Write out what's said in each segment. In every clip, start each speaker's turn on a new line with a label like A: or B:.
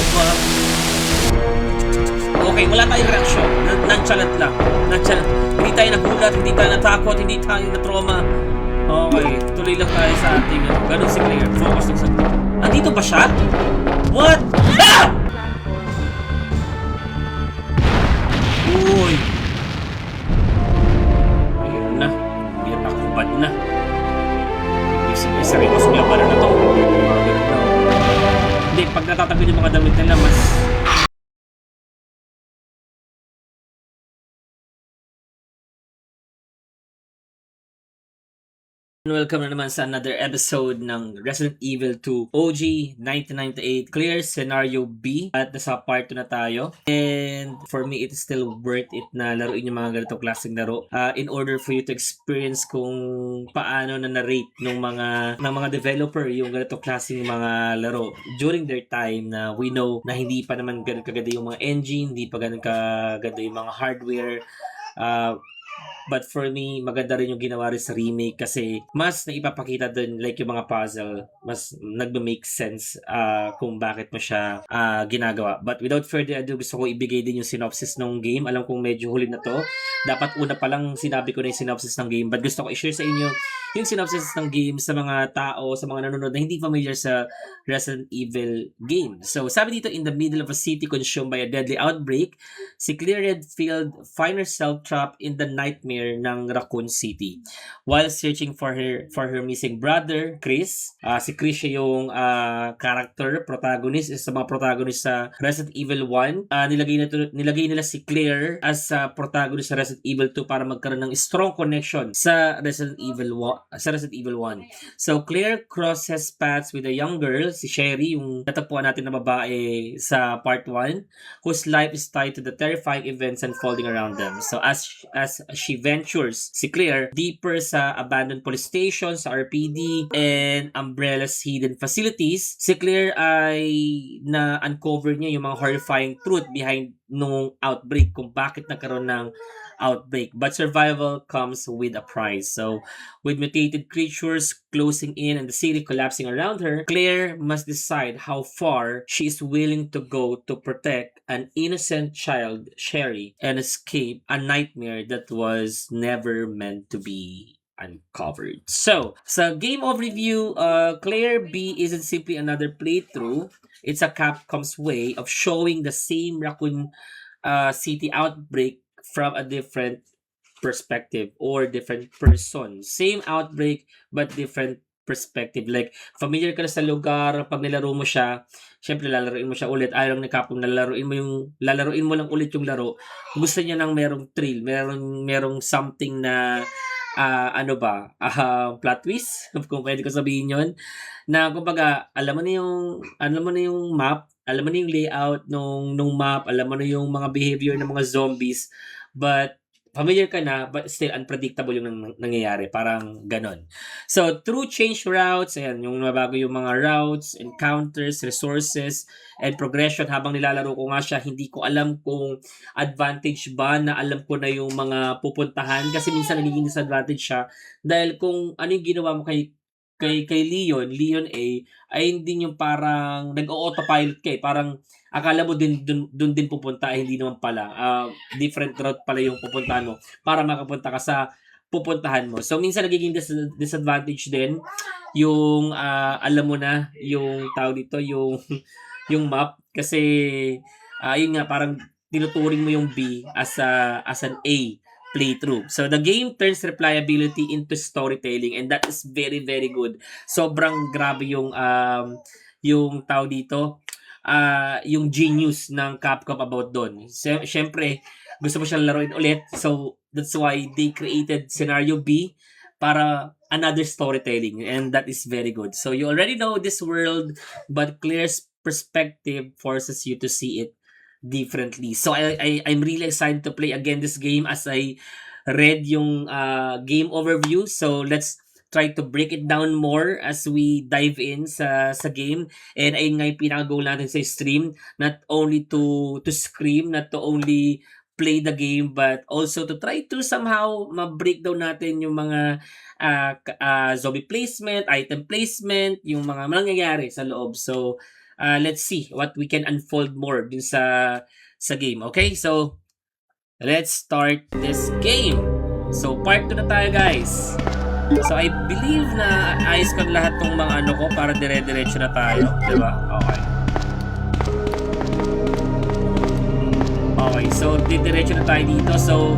A: ba? Okay, wala tayong reaction. Nonchalant lang. Nonchalant. Hindi tayo nagulat, hindi tayo natakot, hindi tayo na-trauma. Okay, tuloy lang tayo sa ating ganun si Claire. Focus lang sa... Andito ba siya? What? Ah! Uy! Ayun na. Hindi na nakakubad na. Ibig sabihin, seryoso niya ba na to? Hindi, pag natatagod yung mga damit nila, mas... Welcome na naman sa another episode ng Resident Evil 2 OG 1998 Clear Scenario B at nasa part 2 na tayo, and for me it is still worth it na laruin yung mga ganitong klaseng laro in order for you to experience kung paano na narrate ng mga developer yung ganitong klaseng mga laro during their time na we know na hindi pa naman ganun kaganda yung mga engine, hindi pa ganun kaganda yung mga hardware. But for me, maganda rin yung ginawa rin sa remake kasi mas naipapakita dun like yung mga puzzle, mas nagme-make sense kung bakit mo siya ginagawa. But without further ado, gusto ko ibigay din yung synopsis ng game. Alam kong medyo huli na to. Dapat una pa lang sinabi ko na yung synopsis ng game, but gusto ko i-share sa inyo yung synopsis ng game sa mga tao, sa mga nanonood na hindi familiar sa Resident Evil game. So, sabi dito, in the middle of a city consumed by a deadly outbreak, si Claire Redfield find herself trapped in the nightmare ng Raccoon City. While searching for her missing brother, Chris, si Chris siya yung protagonist, isa sa mga protagonist sa Resident Evil 1. Nilagay nila si Claire as protagonist sa Resident Evil 2 para magkaroon ng strong connection sa Resident Evil 1. So, Claire crosses paths with a young girl, si Sherry, yung natagpuan natin na babae sa part 1, whose life is tied to the terrifying events unfolding around them. So, as she ventures, si Claire, deeper sa abandoned police station, sa RPD, and Umbrella's hidden facilities, si Claire ay na-uncover niya yung mga horrifying truth behind nung outbreak, kung bakit nagkaroon ng outbreak. But survival comes with a price. So, with mutated creatures closing in and the city collapsing around her, Claire must decide how far she is willing to go to protect an innocent child, Sherry, and escape a nightmare that was never meant to be uncovered. So, sa game overview, Claire B isn't simply another playthrough. It's a Capcom's way of showing the same Raccoon City outbreak from a different perspective or different person. Same outbreak but different perspective. Like, familiar ka na sa lugar, pag nilaro mo siya, syempre lalaruin mo siya ulit. Ayaw ni Capcom na lalaruin mo lang ulit yung laro. Gusto niya ng merong thrill, merong something na plot twist, kung pwede ko sabihin yon, na kumbaga alam mo na yung map, alam mo na yung layout nung map, alam mo na yung mga behavior ng mga zombies, but familiar ka na, but still unpredictable yung nangyayari, parang ganon. So, through change routes, ayan, yung nabago yung mga routes, encounters, resources, and progression. Habang nilalaro ko nga siya, hindi ko alam kung advantage ba na alam ko na yung mga pupuntahan, kasi minsan nagiging disadvantage siya, dahil kung ano yung ginawa mo kay Leon A, ay hindi yung parang nag-autopilot ka eh. Parang akala mo dun din pupunta, hindi naman pala. Different route pala yung pupuntahan mo para makapunta ka sa pupuntahan mo. So, minsan nagiging disadvantage din yung alam mo na yung tawag dito, yung map. Kasi, yun nga, parang tinuturing mo yung B as an A playthrough. So, the game turns replayability into storytelling, and that is very, very good. Sobrang grabe yung tawag dito, yung genius ng Capcom about doon. Siyempre, gusto mo siyang laruin ulit. So, that's why they created Scenario B para another storytelling. And that is very good. So, you already know this world, but Claire's perspective forces you to see it differently. So, I'm really excited to play again this game as I read yung game overview. So, let's try to break it down more as we dive in sa game. And ayun nga yung pinaka-goal natin sa stream, not only to scream, not to only play the game, but also to try to somehow ma-breakdown natin yung mga zombie placement, item placement, yung mga nangyayari sa loob. So, let's see what we can unfold more dun sa game. Okay, so let's start this game. So part 2 na tayo, guys. So I believe na ayos ko lahat tong mga ano ko para dire-diretso na tayo, di ba? Okay. Okay, so didiretso na tayo dito. So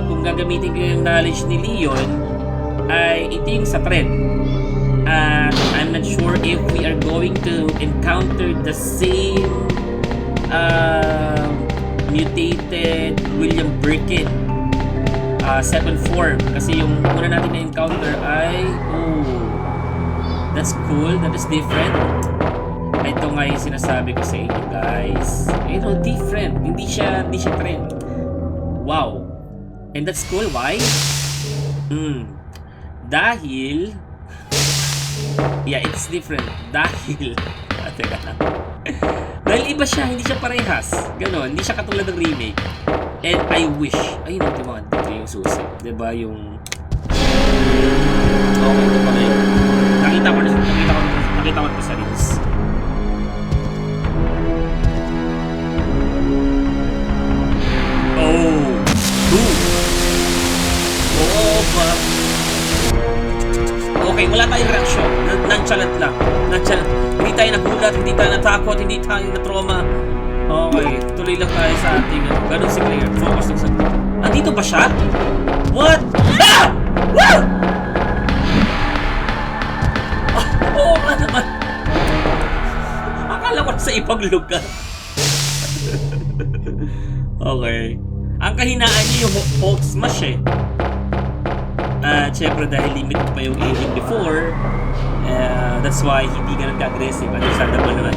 A: kung gagamitin ko yung knowledge ni Leon, ay ito yung sa trend. I'm not sure if we are going to encounter the same mutated William Birkin second form. Kasi yung una natin na-encounter ay that's cool, that is different. Ito nga yung sinasabi ko sa inyo, guys. Different. Hindi siya trend. Wow. And that's cool. Why? Dahil it's different. Dahil teka lang. Dahil iba siya, hindi siya parehas. Ganon, hindi siya katulad ng remake. And I wish, ayun ang diba, dito yung susi. Diba yung okay, ito pala yun. Nakita ko na sa reels. Okay, wala tayong reaksyon. Nonchalant lang. Hindi tayo nagulat, hindi tayo natakot, hindi tayo na-trauma. Okay, tuloy lang tayo sa ating ganun si Claire. Focus lang sa... Andito ba siya? What? Ah! Woo! Oo nga naman. Akala ko sa ibang lugar. Okay. Ang kahinaan niya yung Hulk Smash eh. Siyempre dahil limited pa yung aging before, that's why hindi ganun ka-aggressive. Understandable naman.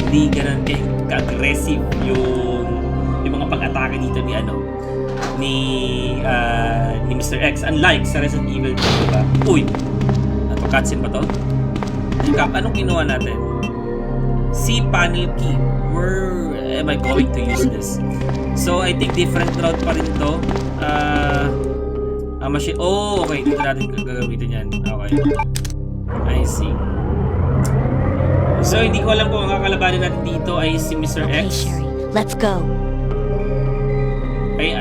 A: Hindi ganun ka-aggressive yung mga pag-atake dito ni Mr. X. Unlike sa Resident Evil 2, diba? Uy! Ito, cutscene ba to? Teka, anong kinuha natin? C panel key. Where am I going to use this? So, I think different route pa rin to. Machine. Oh, okay. Dito natin gagamitin yan. Okay. I see. So, hindi ko alam kung ang kakalabanin natin dito ay si Mr. X.
B: Hey, Sherry. Let's go.
A: Ay,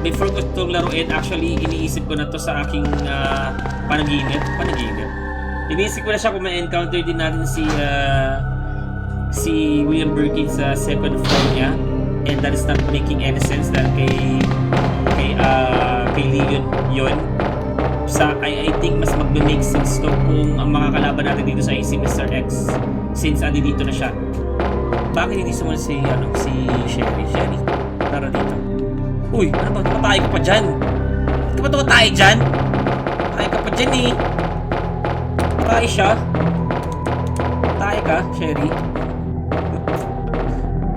A: before ko itong laruin, actually, iniisip ko na to sa aking panaginip. Iniisip ko na siya kung may encounter din natin si William Birkin sa second form niya. And that is not making any sense dahil kay Leon yun. I think mas magbe-make sense to kung ang mga kalaban natin dito sa si Mr. X since dito na siya. Bakit hindi sumunod si Sherry? Tara dito. Uy, ano ba? Tumatay ka pa dyan? Di ba tumatay dyan? Tumatay ka pa dyan eh. Tumatay siya. Tumatay ka, Sherry.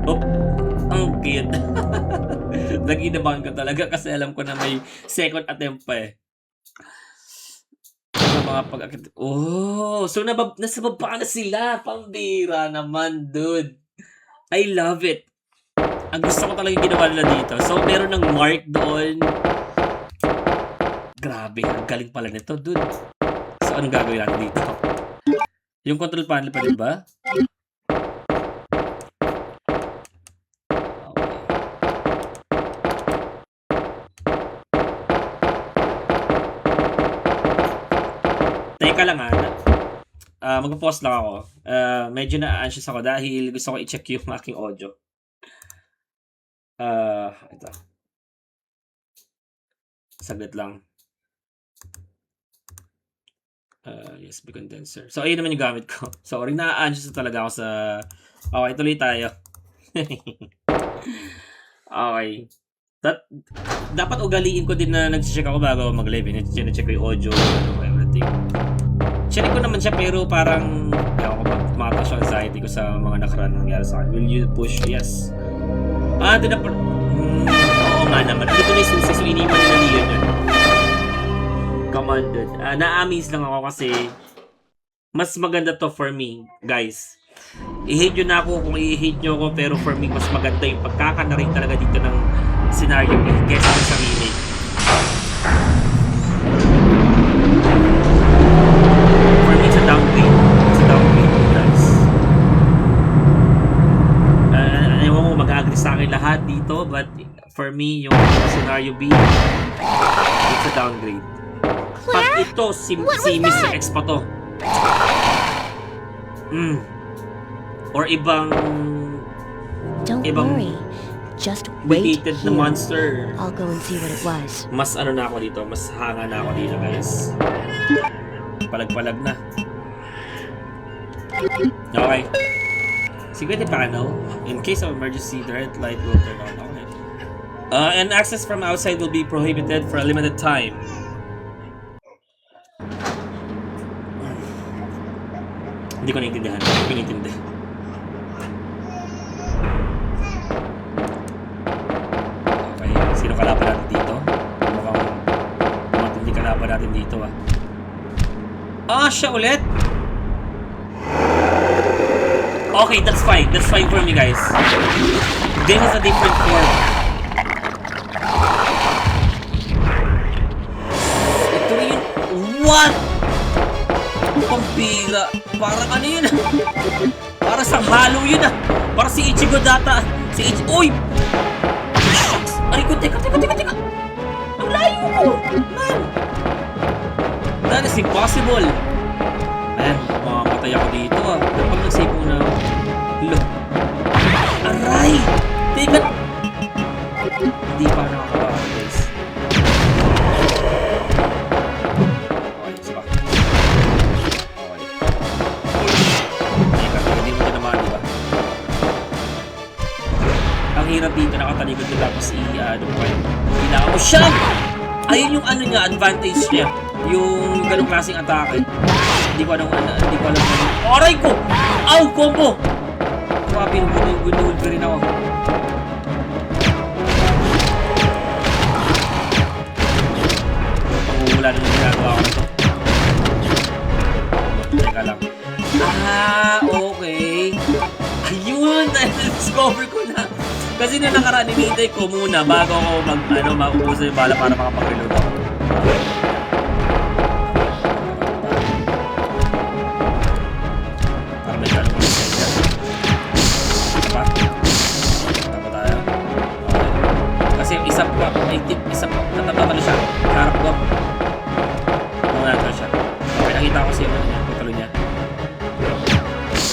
A: Oh, ang cute. Nag-inabahan ko talaga kasi alam ko na may second attempt pa eh. Mga pag-akit. Oh, so nasa baba na sila. Pambira naman, dude. I love it. Ang gusto ko talaga yung ginawa nila dito. So, meron ng mark doon. Grabe, ang galing pala nito, dude. So, anong gagawin natin dito? Yung control panel pa rin ba? Teka lang mag-pause lang ako. Medyo na-anxious ako dahil gusto ko i-check yung aking audio. Ito. Saglit lang. USB condenser. So, ayun naman yung gamit ko. Sorry, na-anxious talaga ako sa... Okay, tuloy tayo. Okay. Dapat ugaliin ko din na nag-check ako bago mag-live. Check ko yung audio, everything. Check ko naman siya pero parang tumataas yung anxiety ko sa mga nakaraan nangyari sa akin. Will you push? Yes. Doon na po. Oo nga naman. Dito na yung susi. So, iniwan na Leon yun. Commanded. Na-amaze lang ako kasi mas maganda to for me, guys. I-hate nyo na ako kung i-hate nyo ako pero for me, mas maganda yung pagkakanaring talaga dito ng scenario kesa sa remake. For me, it's a downgrade. It's a downgrade, guys. lahat dito, but for me, yung scenario B, it's a downgrade. Pag ito, si Mr. X pa to. Or ibang
B: worry. Just wait
A: mutated
B: here.
A: na monster.
B: I'll go and see what it was.
A: Mas ano na ako dito, mas hanga na ako dito, guys. Palag-palag na. Okay. Security panel. In case of emergency, the red light will turn on. Okay. And access from outside will be prohibited for a limited time. Hindi ko naintindihan. Hindi ko naintindihan. Okay. Sino kalaban natin dito? Mukhang matindi kalaban natin dito, ah. Ah, siya ulit? Okay, that's fine. That's fine for me, guys. This is a different form. Ito yun. What? Pampila. Parang ano yun, ah? Parang sa halo yun, ah. Parang si Ichigo data. Si Ichigo. Uy! Shucks! Ay ko, teka. Ang layo ko! Man! That is impossible. Man, mamamatay ako dito, ah. Pag nag-save ko na. Hello. Aray! Teka! Hindi pa nakakabahan, guys. Okay, sige. Okay. Teka, hindi mo tinamaan, diba? Ang hirap dito, nakatalikod ko tapos ano pa yun. Kailangan mo siya! Ayun yung ano niya, advantage niya. Yung ganong klaseng atake. Hindi ko alam Aray ko! Ow! Combo! Grabe, gunul ka rin ako. Pangungula na yung ginagawa ko na to. Teka lang. Okay. Ayun! Discover ko na. Kasi na nakaraan, hinihintay ko muna bago ako maubusan yung bala para makapag-reload ako. Para may tanong ko na siya. Diba? Tama tayo. Okay. Kasi yung isa pa, natabatan na siya. Harap ko. Naman siya. Okay, nakita ko siya yung pagkalo niya.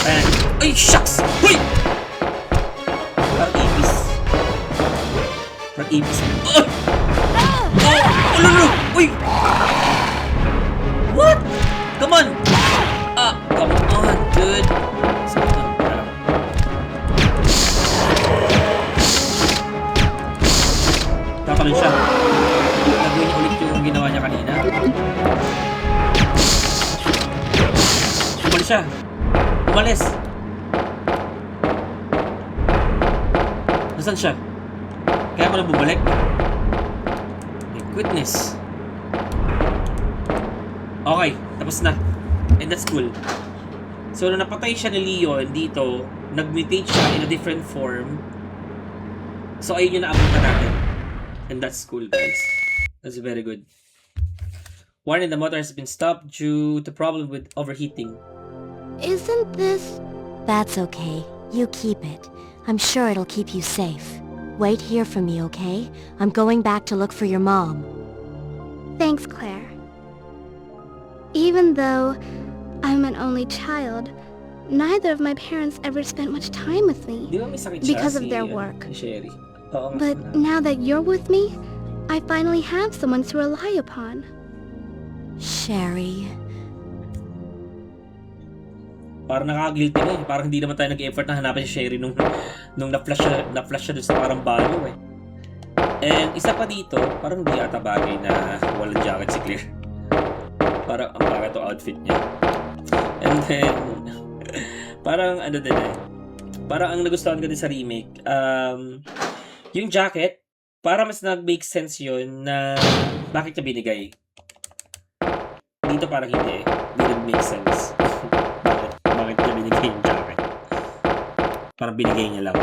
A: Ayan. Ay, shucks! Huy! Parang ipis. Oh! Lulu! Uy! What? Come on! Come on, dude. Sakit na. Tatalon siya. Nagawin niya ulit yung ginawa niya kanina. Umalis siya. Umalis. Nasaan siya? Kaya ako na bumalik. My goodness. Okay, tapos na. And that's cool. So, nung napatay siya ni Leon dito, nag-mutate siya in a different form. So, ayun yung naabutan natin. And that's cool, guys. That's very good. Warning, the motor has been stopped due to problem with overheating.
B: Isn't this... That's okay. You keep it. I'm sure it'll keep you safe. Wait here for me, okay? I'm going back to look for your mom.
C: Thanks, Claire. Even though I'm an only child, neither of my parents ever spent much time with me
A: Di ba may sakit siya
C: because of
A: si,
C: their work.
A: Si Sherry? Oo nga.
C: But now that you're with me, I finally have someone to rely upon.
B: Sherry...
A: Parang nakaka-guilty na eh. Parang hindi naman tayo nag-effort na hanapin si Sherry nung na-flash siya doon sa parang balo eh. And isa pa dito, parang hindi ata bagay na walang jacket si Claire. Parang ang bagay to outfit niya. And then, parang ano din eh. Parang ang nagustuhan ko din sa remake, yung jacket, para mas nag-make sense yun na bakit niya binigay. Dito parang hindi eh. Didn't make sense. Bakit niya binigay yung jacket? Parang binigay niya lang.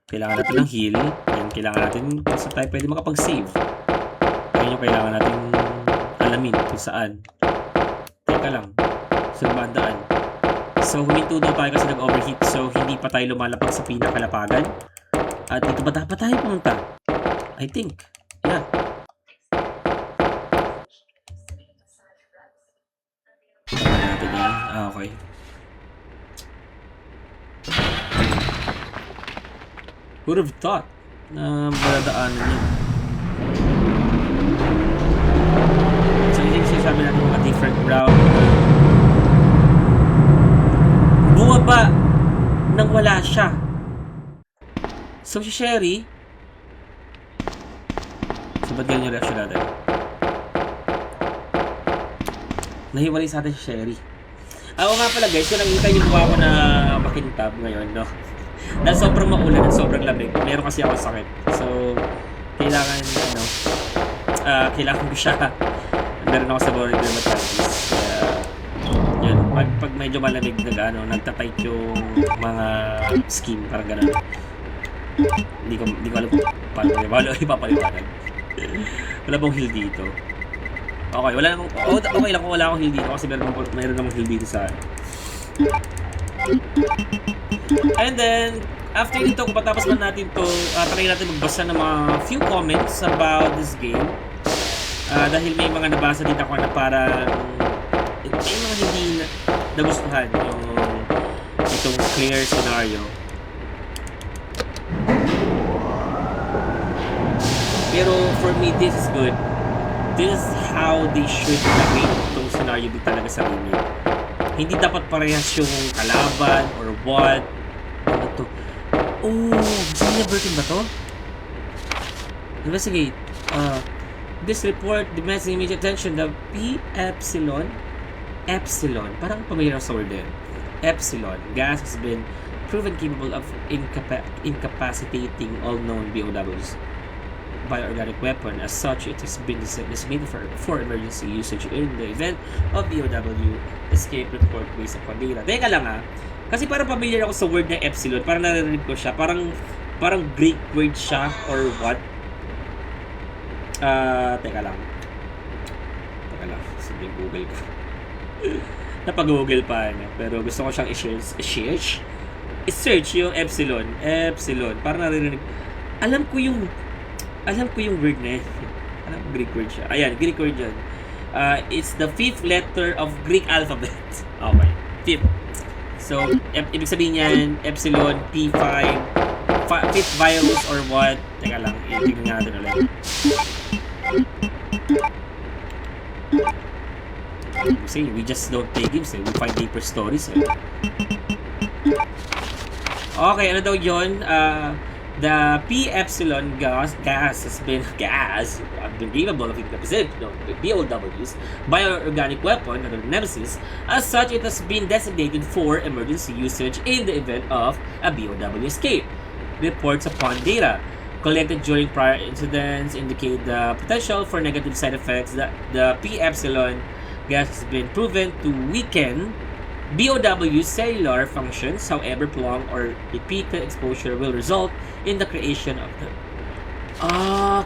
A: Kailangan natin ng heal. And kailangan natin kung saan tayo pwede makapag-save. Kaya yung kailangan natin alamin kung saan. Teka lang. Saan ba ang daan? So, huminto daw tayo kasi nag-overheat. So, hindi pa tayo lumalapag sa pinakalapagan. At dito ba dapat tayo pumunta? I think. Yeah. Tingnan natin yan. Okay. Would have thought na maladaanan yun. So, yung sinasabi natin mga different route. Bumaba nang wala siya. So, si Sherry, so ba't ganyan yung reaction natin? Nahiwalay sa atin si Sherry. Ako nga pala guys, kung nakita yung mukha ko na makintab ngayon, no? Dahil sobrang maulan at sobrang lamig. Meron kasi ako sakit. So, kailangan, kailangan ko siya. Meron ako sa body dermatitis. Kaya, yun. Pag medyo malamig, nagtatight yung mga skin, parang gano'n. Hindi ko alam kung paano ipapaliwanag. Wala bang heal dito? Okay, okay lang kung wala akong heal dito kasi meron namang heal dito sa akin. And then, after nito, kung patapos man natin to, try natin magbasa ng mga few comments about this game. Dahil may mga nabasa din ako na parang may mga hindi nagustuhan yung itong clear scenario. Pero for me, this is good. This is how they should navigate itong scenario din talaga sa remake. Hindi dapat parehas yung kalaban or what. Ano to? Oh, Xenia Birkin ba to? Investigate. This report demands immediate attention. The Epsilon, parang pamilyar sa word din. Epsilon gas has been proven capable of incapacitating all known BOWs. Bioorganic weapon. As such, it has been designated for emergency usage in the event of BOW escape report based upon data. Teka lang kasi parang familiar ako sa word na Epsilon. Parang narinig ko siya. Parang Greek word siya or what? Teka lang. Sige, Google ko. Napag-Google pa niya. Pero gusto ko siyang i-search yung Epsilon. Parang narinig. Alam ko yung word na yun. Alam ko Greek word siya. Ayan, Greek word yun. It's the 5th letter of Greek alphabet. Okay. 5th. So, ibig sabihin yan, Epsilon, P5, 5th virus or what? Teka lang, tingnan natin ulit. See, we just don't play games we find deeper stories Okay, ano daw yun? The P Epsilon gas has been capable of incapacitating BOWs, bioorganic weapon, another nemesis. As such, it has been designated for emergency usage in the event of a BOW escape. Reports upon data collected during prior incidents indicate the potential for negative side effects. The P Epsilon gas has been proven to weaken BOW cellular functions. However, prolonged or repeated exposure will result in the creation of the...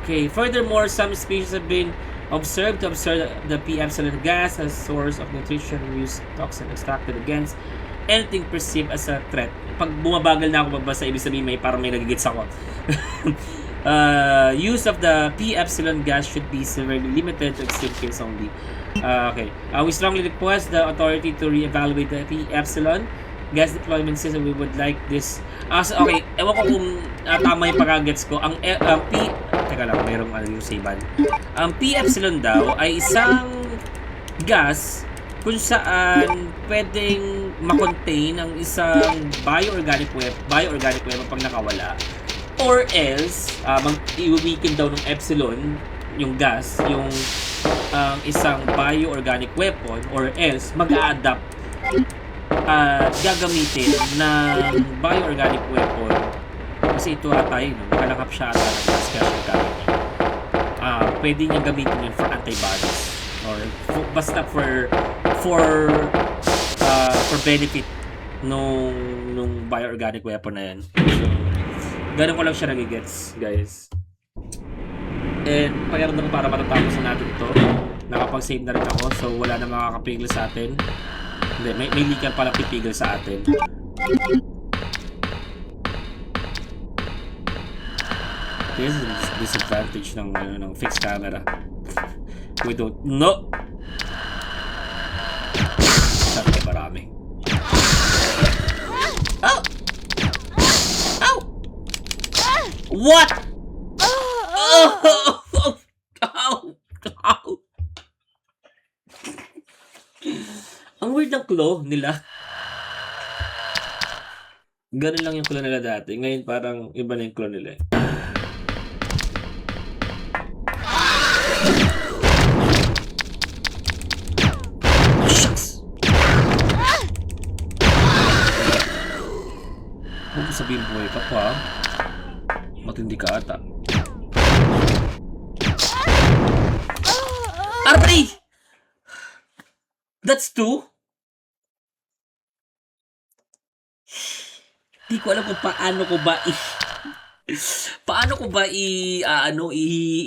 A: Okay. Furthermore, some species have been observed to observe the P Epsilon gas as source of nutrition use toxin extracted against anything perceived as a threat. Pag bumabagal na ako magbasa, ibig sabihin parang may nagigits ako. Use of the P Epsilon gas should be severely limited to extreme cases only. Okay. We strongly request the authority to re-evaluate the P Epsilon gas deployment system. We would like this. Okay. Ewan ko kung tama yung pagkagets ko. Ang P... Teka lang, mayroong yung saban. Ang P Epsilon daw ay isang gas kung saan pwedeng makontain ang isang bioorganic weapon pag nakawala. Or else, i-weaken daw ng Epsilon, yung gas, yung isang bioorganic weapon, or else mag-a-adapt at gagamitin ng bioorganic weapon. Kasi ito ata yun, nakalangap siya ata ng special gamit. Pwede niyang gamitin yun for antibodies. Or basta for benefit nung bioorganic weapon na yan. So, ganun ko lang siya nagigets, guys. And pakiramdam ko para matatapos na natin ito. Nakapag-save na rin ako, so wala na makakapigil sa atin. Hindi, may leaker pala pipigil sa atin. This is the disadvantage ng, ng fixed camera. We don't... No! Sabi ka marami. Oh! Ow! What? Oh! Ow! Ow! Ang weird ng claw nila. Ganun lang yung claw nila dati. Ngayon parang iba na yung claw nila eh. Shucks! Huwag mo sabihin buhay ka pa. Matindi ka ata. Arbray! That's 2? Di ko alam kung paano ko ba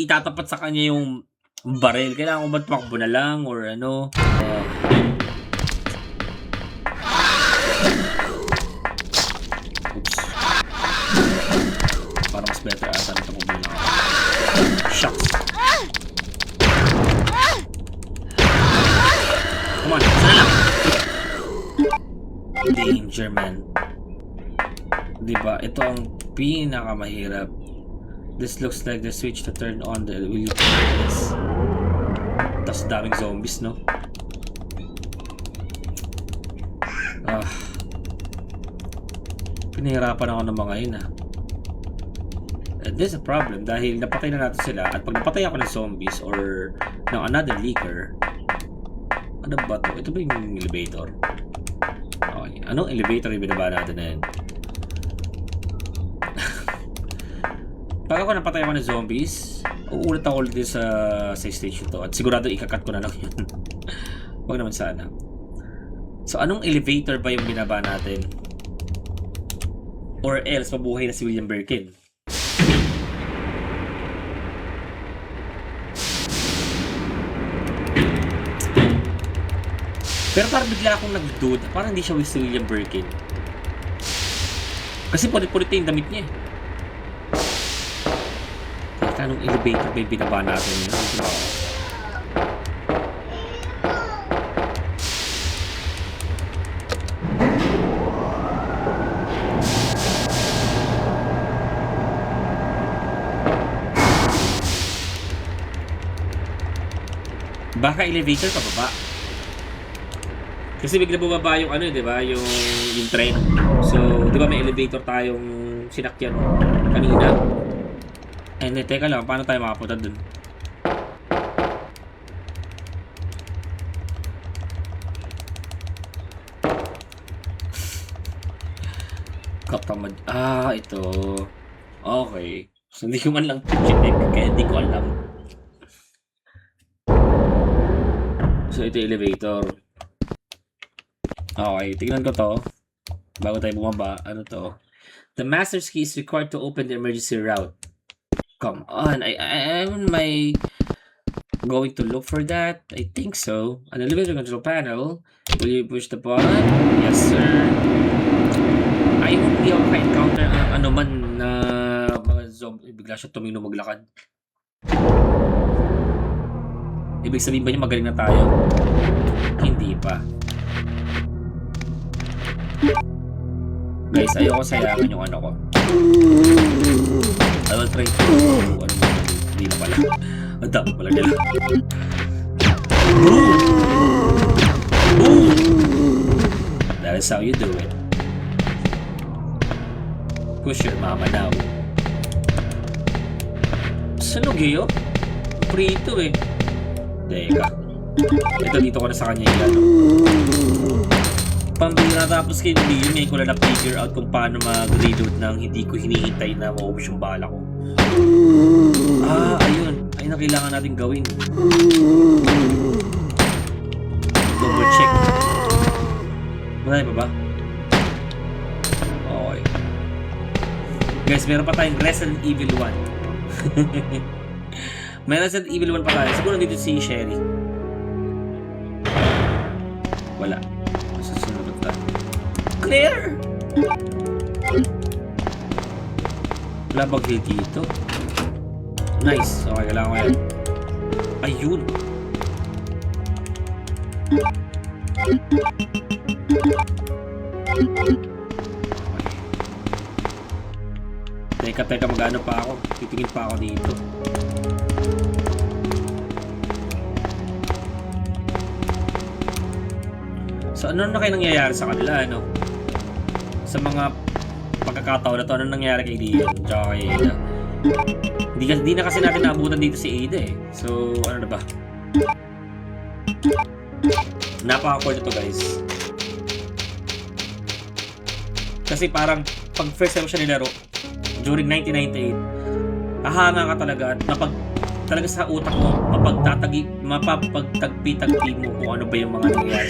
A: itatapat sa kanya yung baril. Kailangan ko ba tumakbo na lang or ano? Oops. Parang mas better ata na tumakbo na ako. Shucks. Come on, sana lang. Danger, man. Diba? Ito ang pinakamahirap. This looks like the switch to turn on the wheel. Tapos daming zombies, no? Pinahirapan ako ng mga yun, And there's a problem dahil napatay na natin sila at pag napatay ako ng zombies or ng another leaker, ano ba to? Ito ba yung elevator? Okay. Anong elevator yung binaba natin na yan? Pag ako napatay ako ng zombies, uulit ako ulit sa stage to at sigurado ikakat ko na lang yun. Huwag naman sana. So anong elevator ba yung binaba natin? Or else mabuhay na si William Birkin? Pero parang bigla akong nag-dude. Parang hindi siya si William Birkin. Kasi pulit-pulit yung damit niya eh. Anong elevator ba yung binaba natin? Baka elevator pababa. Kasi bigla bumaba yung ano, 'di ba? Yung train. So, 'di ba may elevator tayong sinakyan kanina? Hindi, teka lang. Paano tayo makapunta dun? Katamad. Ito. Okay. So, hindi ko man lang check. Kaya hindi ko alam. So, ito yung elevator. Okay. Tignan ko to. Bago tayo bumaba. Ano to? The master's key is required to open the emergency route. Come on, am I going to look for that? I think so. An elevator control panel. Will you push the button? Yes, sir. I hope we all encounter ano man na mga zombie. Bigla siya tumino maglakad. Ibig sabihin ba niya magaling na tayo? Hindi pa. Guys, ayoko sayangan yung ano ko. I will try to hindi na pala. Ang dami pala nila. Boom! Boom! That is how you do it. Push your mama now. Sunog eh, oh. Prito eh. Teka. Ito dito ko na sa kanya yan. Pambira tapos kay hindi yun. Ngayon ko lang na-figure out kung paano mag-reload nang hindi ko hinihintay na maubos yung bala ko. Ayun. Ayun ang kailangan natin gawin. Double check. Marami pa ba? Okay. Guys, meron pa tayong Resident Evil 1. May Resident Evil 1 pa tayo. Siguro dito si Sherry. Wala. Susunod na. Claire! Wala bang heal dito? Nice. Okay, kailangan ko yan. Ayun. Teka, mag-ano pa ako. Titingin pa ako dito. So, ano na kayo nangyayari sa kanila, ano? Sa mga pagkakataon na to, ano nangyayari kay Leon? Tsaka kay Ada? Di na kasi natin naabutan dito si Ada eh. So, ano na ba? Napaka-awkward ito, guys. Kasi parang, pag first time siya nilaro, during 1998, ahanga ka talaga at talaga sa utak mo, mapapagtagpi-tagpi mo kung ano ba yung mga nangyayari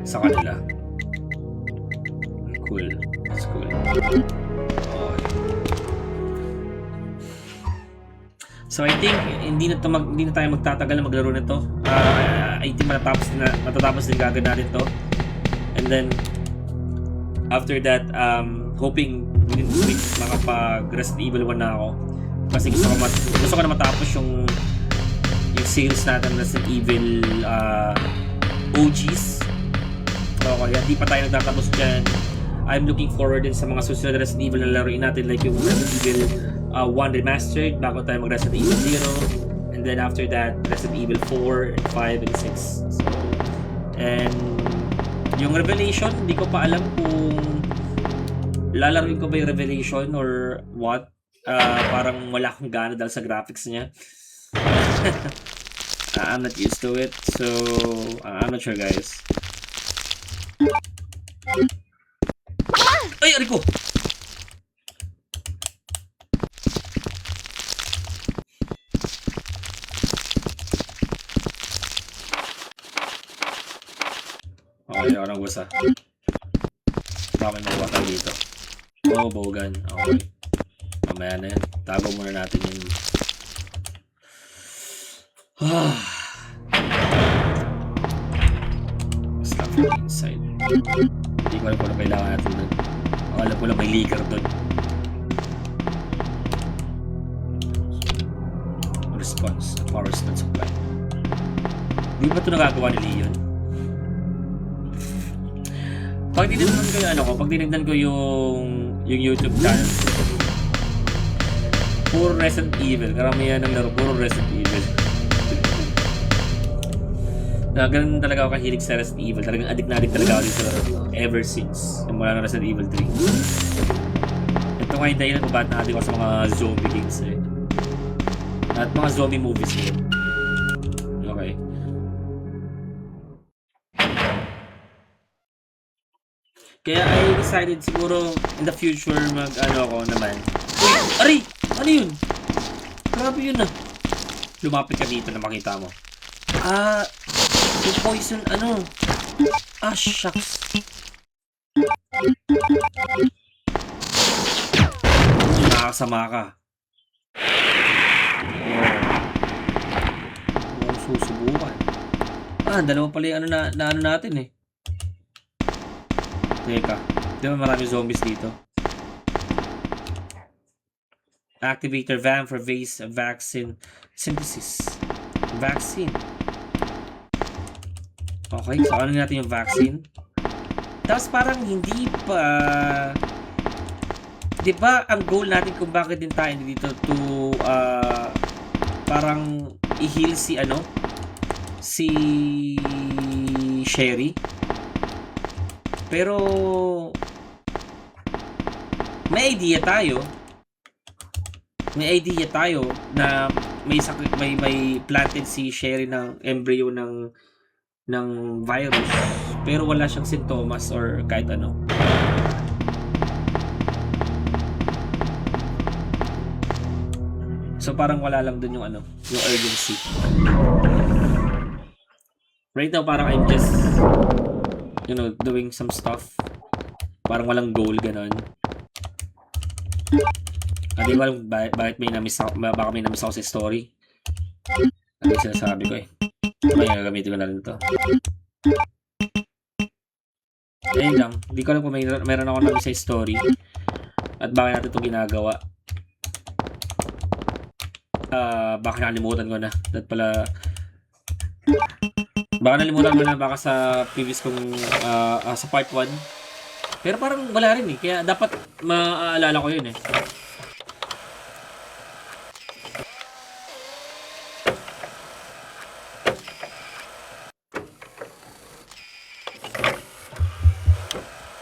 A: sa kanila. Cool. That's cool. Okay. So I think hindi na tayo magtatagal na maglaro nito. I think matatapos din kagad natin to. And then after that, hoping within 2 weeks makapag Resident Evil 1 na ako. Kasi gusto ko na matapos yung series natin Resident Evil OGs. Okay, hindi pa tayo nagtatapos dyan. I'm looking forward din sa mga susunod na Resident Evil na laruin natin, like yung Resident Evil 1 Remastered bago tayo mag Resident Evil 0, and then after that Resident Evil 4 and 5 and 6. So, and yung Revelation, hindi ko pa alam kung lalaruin ko ba yung Revelation or what. Parang wala akong gana dahil sa graphics niya. I'm not used to it, so I'm not sure, guys. Ay, ari ko! Okay, ako nang gusa. Baka may makuha tayo dito. Oh, bogan. Okay. Mamaya na yan. Tago muna natin yung... Stuff from inside. Hindi ko alam kung ano kailangan natin dun. Alam ko lang may leaker dun. Response. Power response supply. Hindi ba ito nagagawa ni Leon? Pag tinignan ko yung YouTube channel, puro Resident Evil. Karamihan ng laro, puro Resident Evil. Ganun talaga ako kahilig sa Resident Evil. Talagang addict na addict talaga ako dito sa laro. Ever since. Mula ng Resident Evil 3. Ito nga yung dahilan kung ba't na-addict ako sa mga zombie games eh. At mga zombie movies eh. Okay. Kaya I decided siguro in the future mag-ano ako naman. Uy! Ari! Ano yun? Grabe yun ah. Lumapit ka dito na makita mo. Yung poison ano? Shucks. Nakakasama ka. Huwag susubukan. Dalawa pala yung ano natin eh. Teka, di ba marami zombies dito? Activator VAM for vaccine synthesis. Vaccine. Okay, so ano natin yung vaccine? Tapos parang hindi pa... Di ba ang goal natin kung bakit din tayo dito to parang i-heal si Sherry? Pero may idea tayo na may planted si Sherry ng embryo ng virus, pero wala siyang sintomas or kahit ano. So parang wala lang dun yung urgency. Right now parang I'm just doing some stuff. Parang walang goal, ganon. Hindi ko alam bakit baka may namiss ako sa story. Ano yung sinasabi ko eh. May gagamitin ko na rin ito. Ayun lang. Hindi ko alam kung meron ako namiss sa story. At bakit natin ito ginagawa. Baka nakalimutan ko na. Baka sa previous kong sa part 1. Pero parang wala rin eh. Kaya dapat maaalala ko yun eh.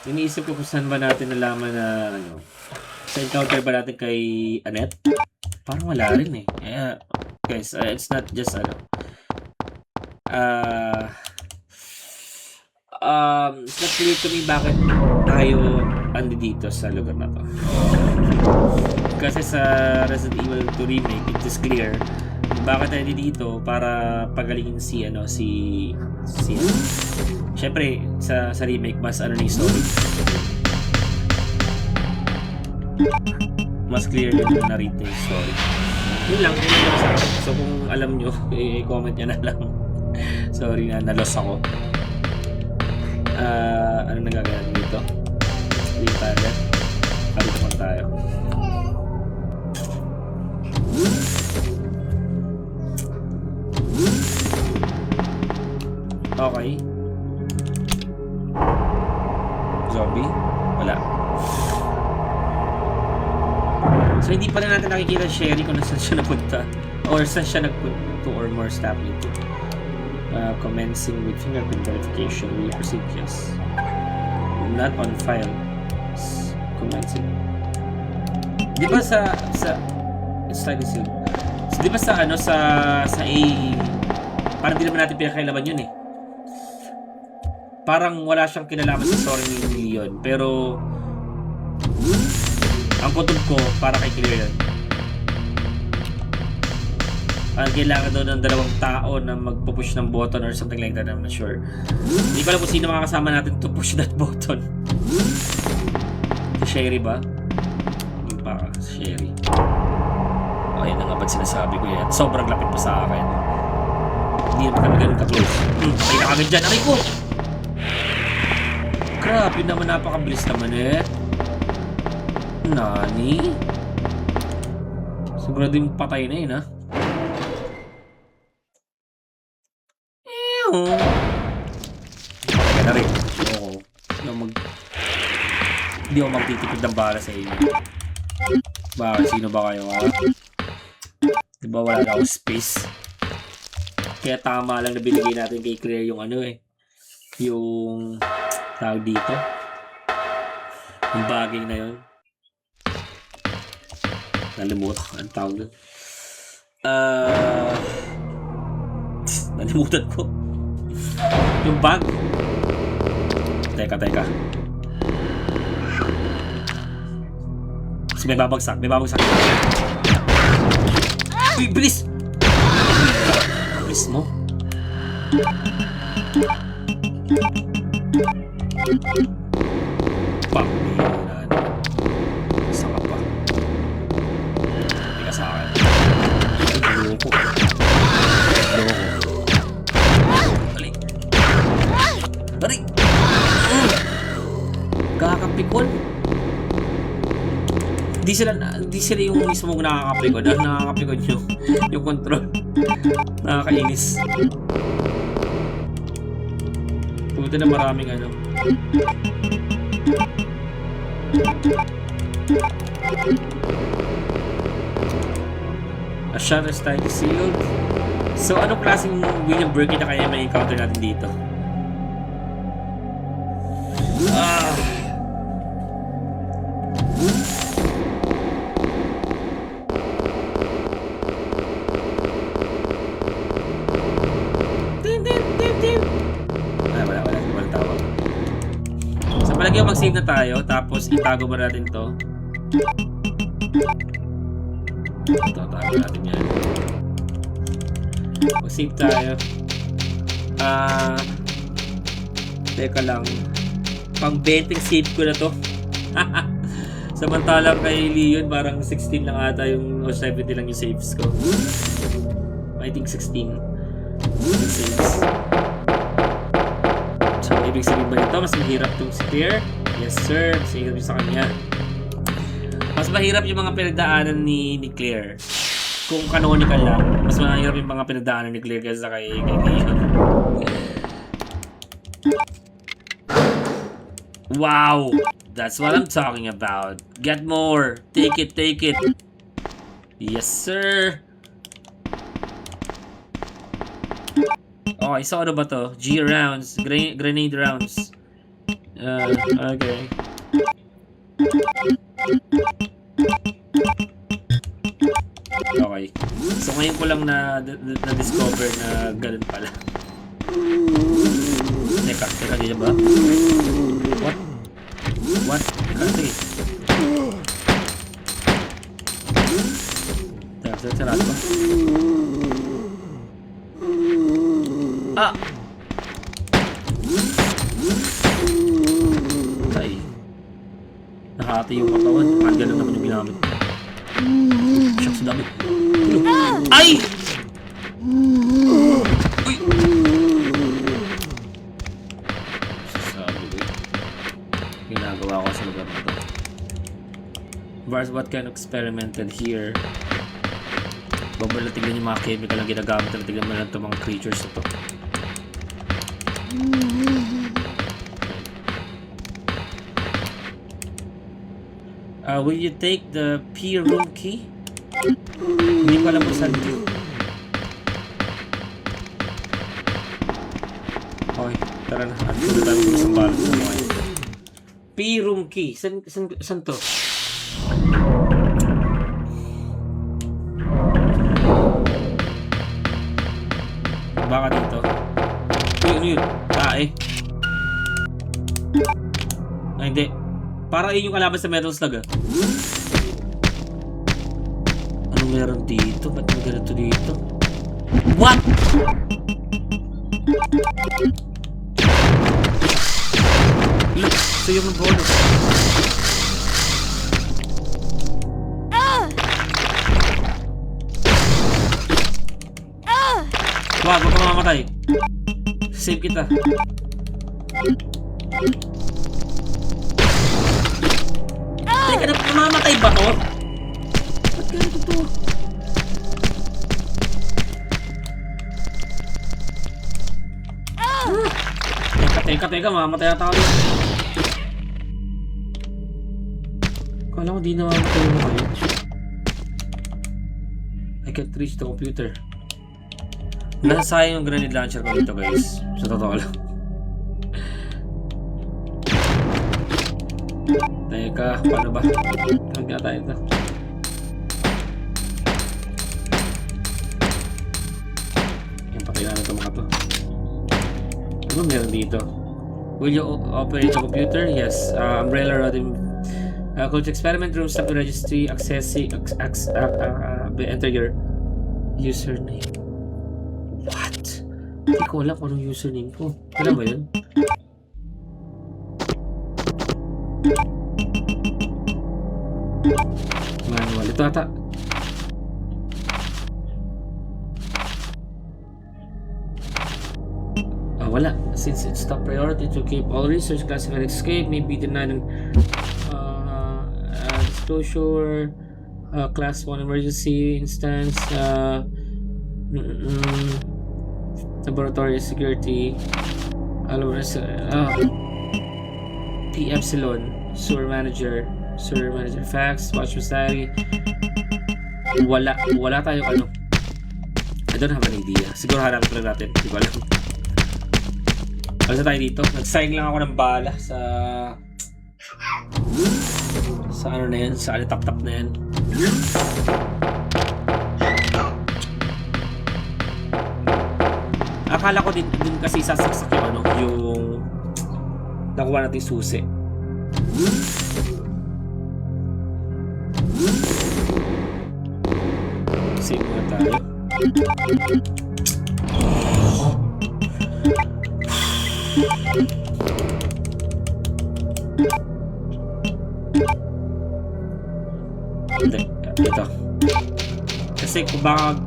A: Iniisip ko kung saan ba natin nalaman na ano, sa encounter ba natin kay Annette? Parang wala rin eh. Guys, it's not just ano. It's not clear to me bakit tayo andi dito sa lugar na to. Kasi sa Resident Evil 2 Remake, it is clear bakit tayo dito para pagalingin si Siyempre, sa remake, mas ano ni story. Mas clear yung narrate yung story. Yun lang sa akin. So kung alam nyo, i-comment nyo na lang. Sorry na, na-lost ako. Ano nagagawin dito? Dito tayo. Dito pa tayo. Okay. Zombie? Wala. So hindi pa rin natin nakikita Sherry kung saan siya napunta or saan siya nagpunta or more step into. Commencing with fingerprint verification, we proceed, yes. Not on file. Commencing. Di ba sa it's like this yun. So, di ba sa A, parang di naman natin pinakailaban yun eh. Parang wala siyang kinalaman sa story ni Leon. Pero ang kutob ko para kay Claire yun. Ang kailangan daw ng dalawang tao na magpupush ng button or something like that. I'm not sure. Hindi ko alam kung sino makakasama natin to push that button. Si Sherry ba? Baka si Sherry. Okay na nga ba't sinasabi ko yan? Sobrang lapit pa sa akin. Hindi naman kami ganun ka-close. Ay na kagad dyan. Aray ko! Grabe naman, napakabilis naman eh. Nani? Sigurado yung patay na yun ha. Kaya na rin. Oo. Hindi ako magtitipid ng bala sa inyo. Bakit? Sino ba kayo ha? Diba wala na akong space? Kaya tama lang na binigay natin kay Claire yung ano eh. Yung tawag dito. Yung bagay na yun. Nalimutan ko ang tawag doon. Nalimutan ko. Yung bag. Teka. Kasi may babagsak. Uy, bilis! Bilis mo. Panginoon. Isa ka pa. Hindi ka sa akin. Loko. Balik. Kakapikon. Di sila yung mismo nakakapikon. Nakakapikon yung control. Nakakainis. Pumunta na maraming ano. A shutter style sealed. So anong klaseng William Birkin na kaya may encounter natin dito? Wala tawag. So palagi mag-save na tayo, tapos itago ba natin to? Ito, tago natin yan. Mag-save tayo. Teka lang. Pang-betting save ko na to. Samantalang kay Leon, parang 16 lang ata yung, o 70 lang yung saves ko. I think 16 saves. So, ibig sabihin ba nito? Mas mahirap itong si Claire? Yes, sir. Mas mahirap yung sa kanya. Mas mahirap yung mga pinagdaanan ni Claire. kung canonical lang, mas mahirap yung mga pinagdaanan ni Claire kaysa kay Dion. Wow! That's what I'm talking about. Get more. Take it, take it. Yes, sir. Okay, so ano ba to? G rounds. Grenade rounds. Okay. Okay. So ngayon ko lang na-discover na ganun pala. Teka, ganyan ba? What? Teka, sige. Tara ba? Ah! Tay. Nakahati yung katawan. Parang ganun naman yung ginamit. Shucks, dami. Ay! Uy! Sasabi ko. Ginagawa ko sa lugar na to. Bars, what kind of experimented here? Bago na tignan yung mga chemical ang ginagamit na tignan mo lang itong mga creatures na to. Will you take the P room key? Hindi ko alam kung saan ito. Okay, tara na. At kung tayo kung isang balot sa mga ito. P room key. Saan to? Baka dito. Ano yun? Tae. Ay, hindi. Parang yun yung kalaban sa Metal Slug, ah. Anong meron dito? Ba't may ganito dito? What? Look, so yung bonus. Wag, huwag ka mamamatay. Save kita. Teka na, mamamatay ba to? Ba't ganito to? Teka, mamamatay ata kami. Kala ko di na mamamatay mo kayo. I can't reach the computer. Nasasayang yung grenade launcher ko dito, guys. Sa totoo lang. Teka, paano ba? Huwag nga tayo ito. Yung patay na ito mga to. Ano meron dito? Will you operate the computer? Yes. Umbrella Rodin. Go to experiment room, stop the registry, enter your username. What? Hindi ko alam kung anong username ko. Alam ba yun? Manual. Ito ata. Wala. Since it's top priority to keep all research classified, escape may be denied in disclosure, class 1 emergency instance, laboratory security, P Epsilon, sewer manager, facts, watch society. Wala tayong ano. I don't have an idea. Siguro hanapin lang natin. Hindi ko alam. Basta tayo dito. Nag-sign lang ako ng bala sa ano na yan, sa alitap-tap na yan. Akala ko din kasi sasaksak yung ano, yung nakuha natin susi. Save na tayo. Hindi, ito. Kasi kung baka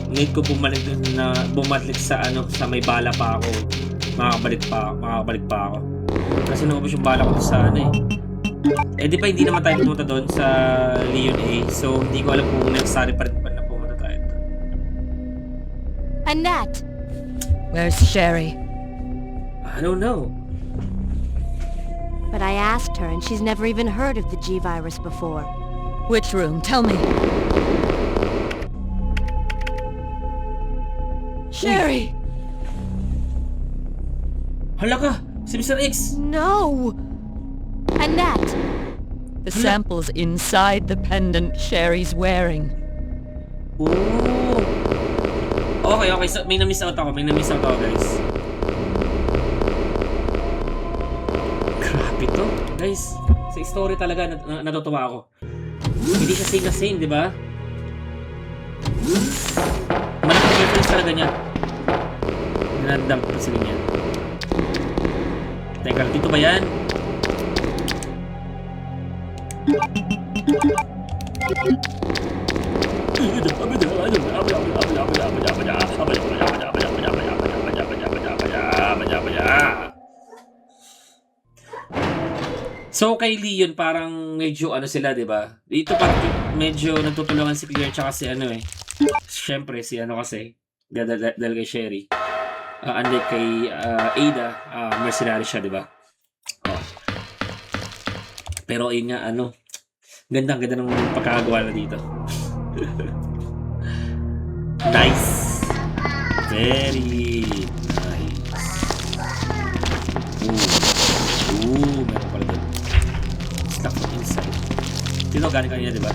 A: need ko bumalik sa ano, sa may bala pa ako, makakabalik pa ako. Kasi naubos yung bala ko sa ano eh. Di pa hindi naman tayo pumunta doon sa Leon A. So hindi ko alam kung necessary pa rin pa na pumunta tayo.
B: Annette!
D: Where's Sherry?
A: I don't know.
B: But I asked her and she's never even heard of the G-Virus before.
D: Which room? Tell me. Sherry!
A: Hala ka! Si Mr. X!
B: No! Annette!
D: The sample's inside the pendant Sherry's wearing.
A: Oh! Okay, okay. So, may na-miss out ako. Guys. Grabe to. Guys, sa story talaga, natutuwa ako. Hindi siya same na same, di ba? Malaking difference talaga niya. Dinadump ko sila niya. Teka, dito ba yan? So kay Leon parang medyo ano sila, 'di ba? Dito pa medyo nagtutulungan si Claire tsaka si ano eh. Siyempre si ano kasi dahil kay Sherry. Unlike kay Ada, mercenary siya, 'di ba? Oh. Pero yun nga ano, ganda ng pagkakagawa na dito. Nice. Very nice. Meron pala doon. Stuck from inside. Sino galing kanina, di ba?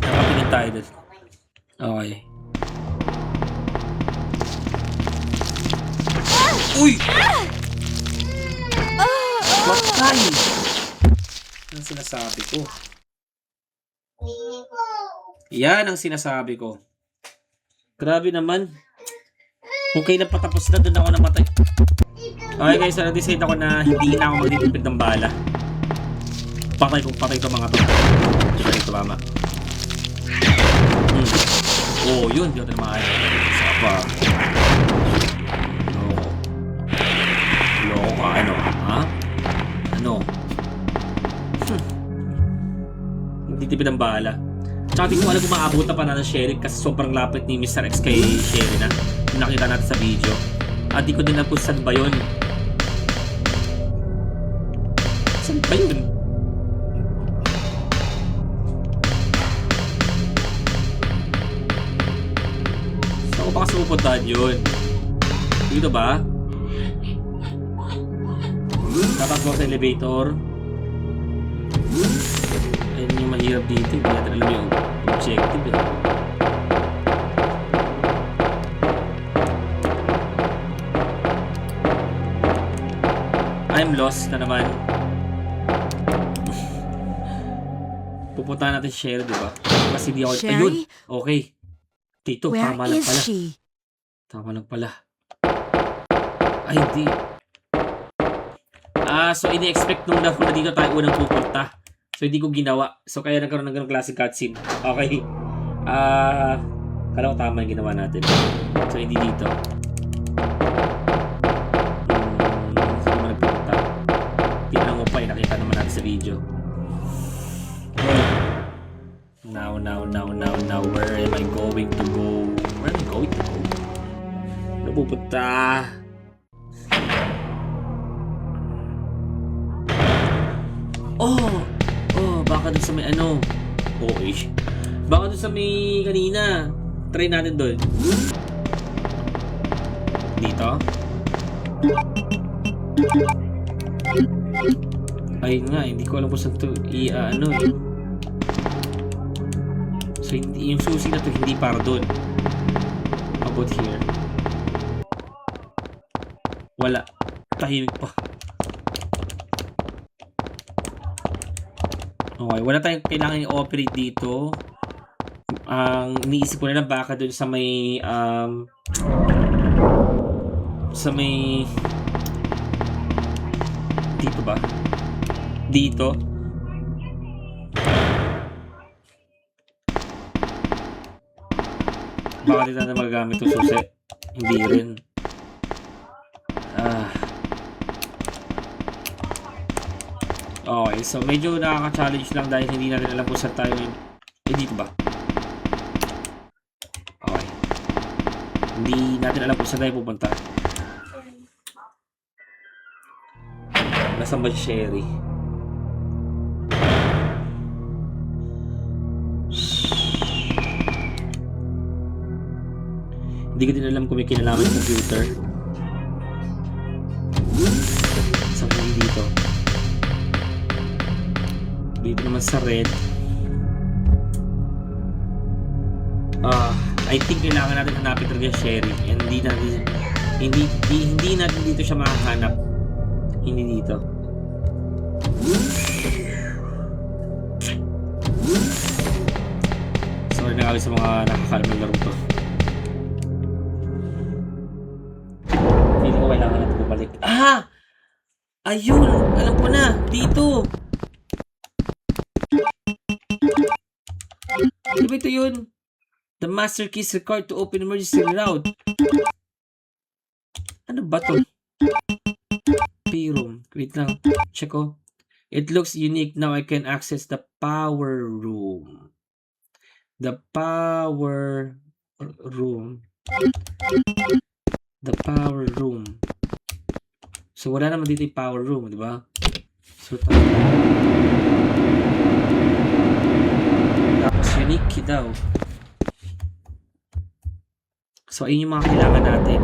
A: Nakapilin tayo doon. Okay. Uy! Patay! Yan ang sinasabi ko. Yan ang sinasabi ko. Grabe naman. Kung kailan patapos na, doon ako namatay. Okay guys, so na-decide ako na hindi na ako magtitipid ng bala. Patay ko mga to. Sorry, tumama. Oh, yun. Di ako na maaari. Sapa. Loko ka, ano? Ha? Ano? Magtitipid ng bala. Tsaka di ko alam kung maabot na pa na ng Sherry kasi sobrang lapit ni Mr. X kay Sherry na. Yung nakita natin sa video. At di ko din alam kung saan ba yun. Saan ba yun? Saan ko ba kasi pupuntahan yun? Dito ba? Tapos mo sa elevator. Ayun yung mahirap dito. Hindi natin alam yung objective eh. I'm lost na naman. Pupunta natin share, di ba? Kasi di ako...
B: Sherry?
A: Ayun! Okay. Tito,
B: Where
A: tama lang
B: is
A: pala.
B: she?
A: Tama lang pala. Ay, hindi. So ini-expect nung na dito tayo unang pupunta. So hindi ko ginawa. So kaya nagkaroon ng ganong klaseng cutscene. Okay. Kala ko tama yung ginawa natin. So hindi dito. Saan naman nagpunta? Tinanong mo pa, nakita naman natin sa video. Now, where am I going to go? Where am I going to go? Napupunta. Baka dun sa may ano. Baka dun sa may kanina. Try natin dun. Dito. Ayun nga, hindi ko alam kung saan ito ano eh. So yung susi na to hindi para dun. About here. Wala. Tahimik pa. Okay, wala tayong kailangan i-operate dito. Ang iniisip ko na lang baka dun sa may dito ba? Dito. Baka dito na magagamit yung susi. Hindi rin. Okay, so medyo nakaka-challenge lang dahil hindi natin alam kung saan tayo ngayon. Dito ba? Okay. Hindi natin alam kung saan tayo pupunta. Nasaan ba si Sherry? Hindi ko din alam kung may kinalaman yung computer. Saan ko dito? Dito naman sa red. I think kailangan natin hanapin talaga yung Sherry. And hindi natin dito siya makahanap. Hindi dito. Sorry na kami sa mga nakakalam ng laro to. Feeling ko kailangan natin bumalik. Ayun! Alam ko na! Dito! Diba ito yun? The master key is required to open emergency route. Ano ba to? P-room. Wait lang. Check ko. It looks unique. Now I can access the power room. The power room. The power room. So wala naman dito yung power room, di ba? So tapos unique key daw. So ayun yung mga kailangan natin.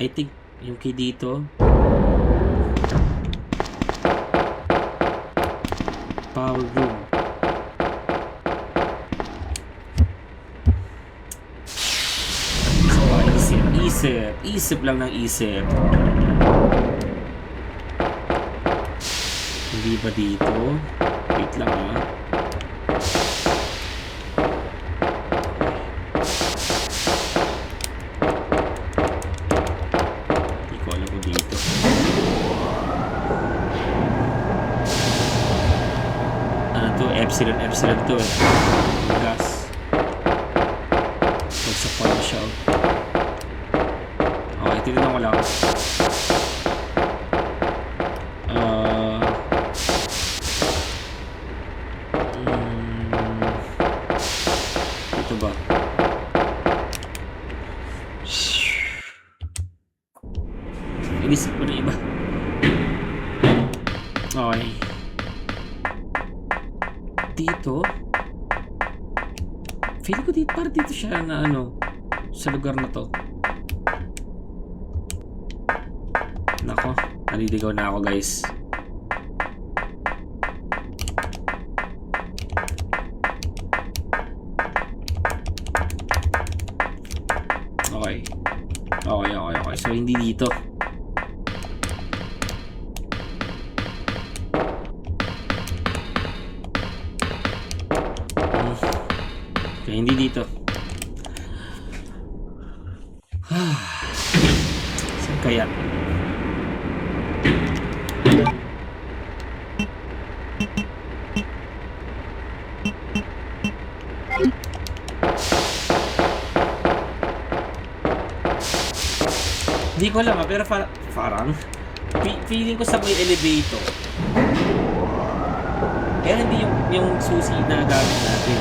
A: I think yung key dito. Power room. So isip lang ng isip. Hindi ba dito? Wait lang Hindi ko alam kung dito. Ano to? Epsilon to eh. Gas. Huwag sa pawn siya. Okay, tignan ko lang. Ito ba? Inisip ko na iba. Okay. Dito? Feeling ko dito, parang dito siya na sa lugar na to. Nako, naliligaw na ako guys. Okay. So, hindi dito. Okay, hindi dito. Saan kaya? Hindi ko alam pero parang feeling ko sa may elevator. Kaya hindi yung susi na gamit natin.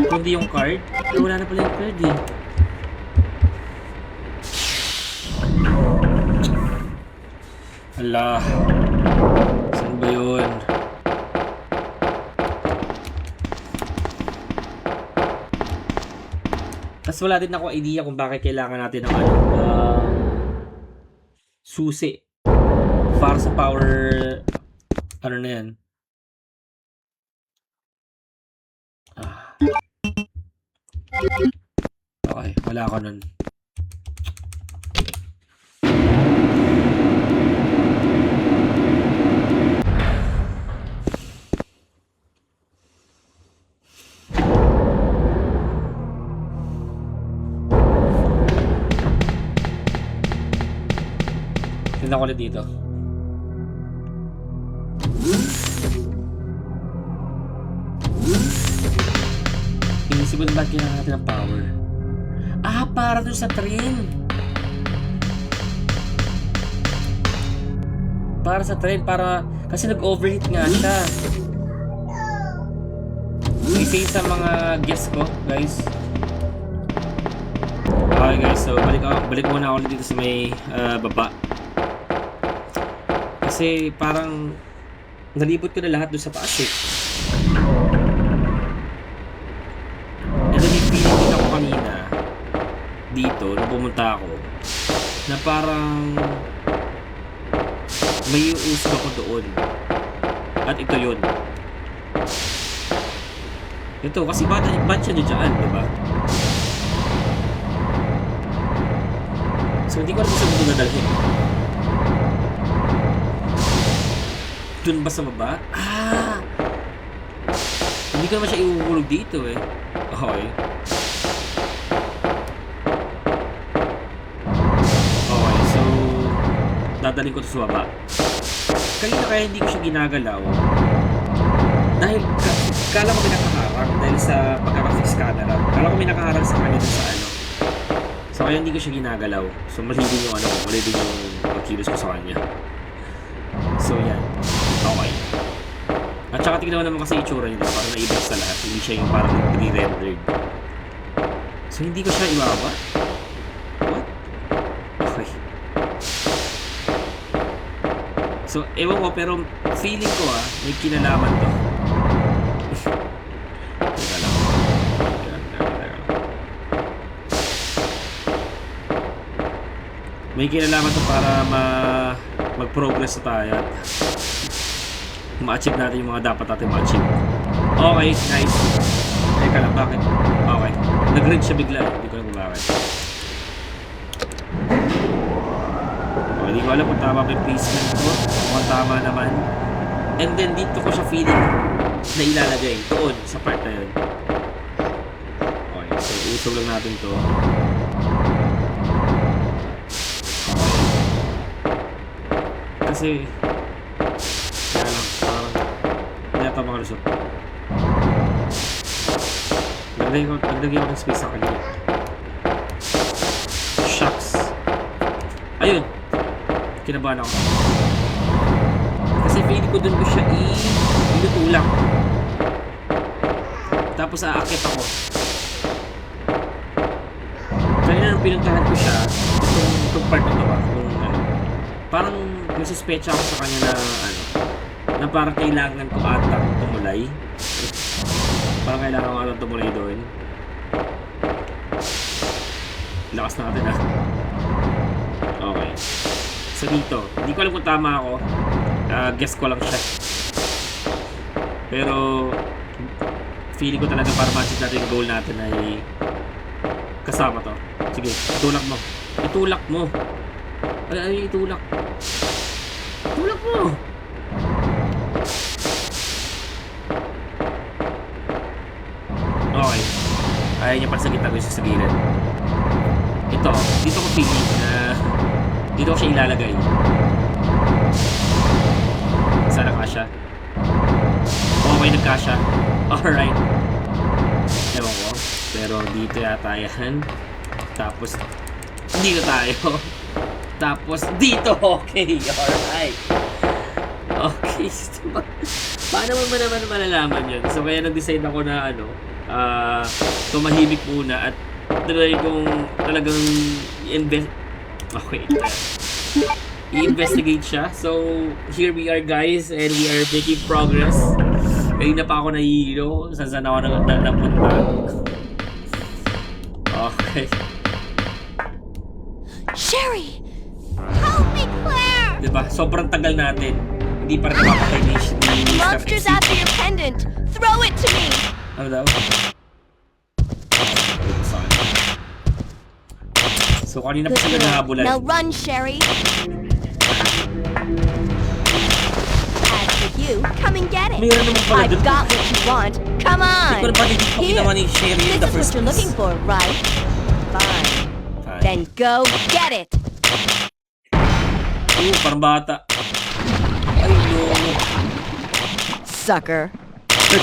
A: Kundi yung card. Wala na pala yung card eh. Hala. Saan ba yun? Tapos wala din ako idea kung bakit kailangan natin ng susi para sa power na yan. Okay, wala ako nun. Tignan ko ulit dito. Inisip ko na bakit kailangan natin ng power. Para dun sa train. Para sa trend, kasi nag-overheat nga siya. So, isa sa mga guests ko, guys. Okay guys, so balik muna ako dito sa may baba. Kasi parang nalibot ko na lahat doon sa taas eh. And then yung feeling din ako kanina dito, nung pumunta ako, na parang may uusog ako doon. At ito yun. Ito, kasi ba't siya dyan, diba? So, hindi ko alam kung saan ito nadalhin. Doon ba sa baba? Hindi ko naman siya iuhulog dito eh. Okay. Okay, so dadalhin ko ito sa baba. Kanina kaya hindi ko siya ginagalaw. Dahil kala ko may nakaharang dahil sa pagkaka-fix camera. Kala ko may nakaharang sa kanya dun sa ano. So kaya hindi ko siya ginagalaw. So mali din yung mali din yung pagkilos ko sa kanya. So yan. Okay. At saka tignan mo naman kasi itsura nila. Parang naibig sa lahat. Hindi siya yung parang pre-rendered. So hindi ko siya iwawa. What? Okay. So ewan ko pero feeling ko may kinalaman to. Teka lang. May kinalaman to para mag-progress na tayo at ma-achieve natin yung mga dapat natin ma-achieve. Okay, nice. Teka lang, bakit? Okay. Nag-red siya bigla. Hindi ko alam kung bakit. Okay, hindi ko alam kung tama pa yung placement ko. Kung tama naman. And then dito ko siya feeling na ilalagay. Doon, sa part na yun. Okay, so usog lang natin to. Kasi kaya lang, parang hindi ata makalusot. Nagdagay ako ng space sa kanya. Shucks. Ayun. Kinabahan ako. Kasi feeling ko dun ko siya inutulak. Tapos aakit ako. Kanina nung pinuntahan ko siya, itong part na ito parang nasuspetsa ako sa kanya na parang kailangan ko atang tumulay. Parang kailangan ko atang tumulay doon. Lakas natin Okay. So dito, hindi ko alam kung tama ako. Guess ko lang siya. Pero feeling ko talaga para ma-achieve natin yung goal natin ay kasama to. Sige, itulak mo. Itulak mo. Ay, itulak. Tulak mo! Okay. Ayaw niya para sa gitna ko sa gilid. Ito, dito ko pili na dito ko siya ilalagay. Sana kasya. Okay, nagkasya. Alright. Ewan ko. Pero dito yata yan. Tapos, dito tayo. Tapos dito, okay, alright. Okay, paano mo naman malalaman yun? So kaya nag-decide ako na tumahimik muna at try kong talagang i-investigate siya. So here we are guys and we are making progress. Kanina pa ako nahihilo, saan ako napunta. Okay.
B: Sherry! Help me, Claire!
A: Diba? Sobrang tagal natin. Hindi pa rin nakapatay ni
B: Monster's after your pendant! Throw it to me!
A: Ano daw? So, kanina pa sila nahabulan.
B: Now run, Sherry! As for you, come and get it!
A: Mayroon naman pala
B: I've
A: dun.
B: got what you want! Come
A: Hindi ko
B: on!
A: na pati ginawa ni Sherry in the
B: This is
A: first
B: what you're looking
A: place.
B: for, right? Fine. Then go get it!
A: Parang bata. Ay, no.
D: Sucker.
E: The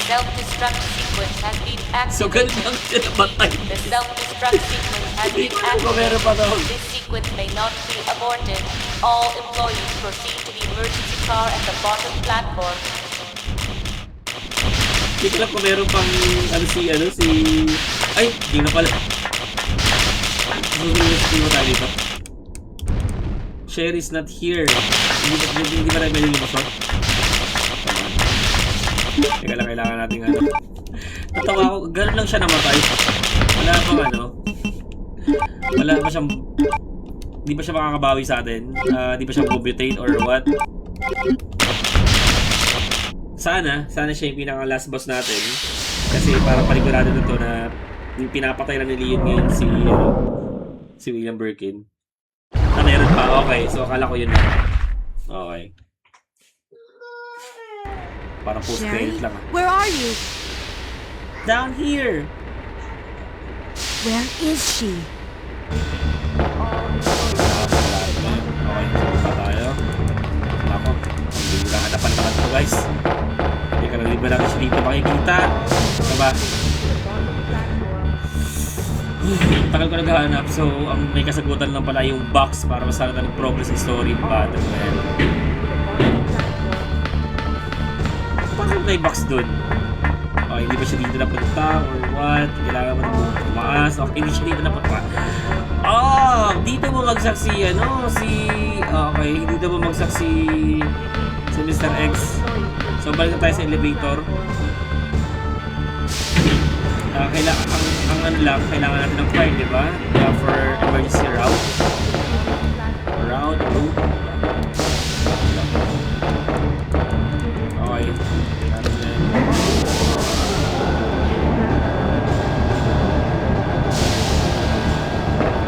E: self-destruct sequence has been activated.
A: So, ganun lang sila matay.
E: The self-destruct sequence has been
A: Hindi ko alam kung meron pa daw.
E: activated. This sequence may not be aborted. All employees proceed to the emergency car at the bottom platform.
A: Hindi ko lang kung meron pang si... Ay! Hindi na pala. Hindi mo tayo dito. Sherry's not here. Hindi ba tayo may lumusot? Teka lang, kailangan natin Natawa ako, gano'n lang siya namatay. Wala pang wala pa siyang... Di ba siya makakabawi sa atin? Di ba siya mutate or what? Sana siya yung pinaka last boss natin. Kasi parang panigurado na to na yung pinapatay na ni Leon ngayon si William Birkin. Meron pa? Okay, so akala ko yun na. Okay. Parang post-credit lang
B: Where are you?
A: Down here!
B: Where is she?
A: Okay, so pa tayo. Ako, hindi na hanapan naman ito guys. Hindi ka naliba natin siya dito makikita. Diba? Tagal ko naghahanap, so ang may kasagutan lang pala yung box para masala ng progress ng story ng Batman. Bakit may box dun? Okay, hindi ba siya dito napunta or what? Kailangan mo na tumaas. Okay, hindi siya dito napunta. Dito bumagsak si okay, dito bumagsak si Mr. X. So balik na tayo sa elevator. Kailangan natin ng fire, di ba? For emergency route. Okay.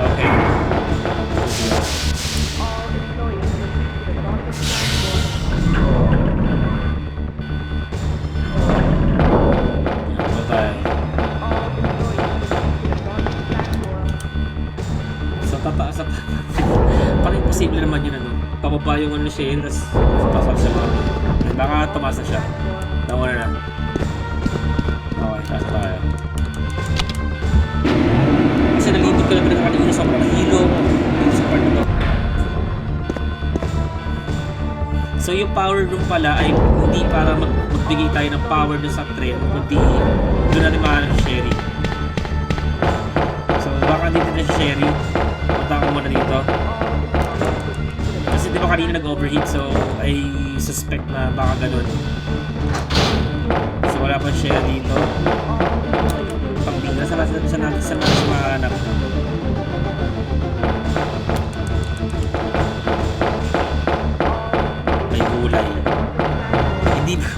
A: Okay. Parang imposible naman yun pababa yung siya yun, tapos pasal siya baka tumasa siya. Nauna na. Okay, taas tayo. Kasi nalibot ko lang na kanina sobrang hilo dito sa part na to. So yung power room pala ay hindi para magbigay tayo ng power dun sa train, kundi doon natin mahanap si Sherry. So baka dito na si Sherry. Punta ko muna dito. Kasi di ba kanina nag-overheat, so I suspect na baka ganun. So wala pa siya dito. Pambina, saan natin mahanap? May gulay. Hindi ba?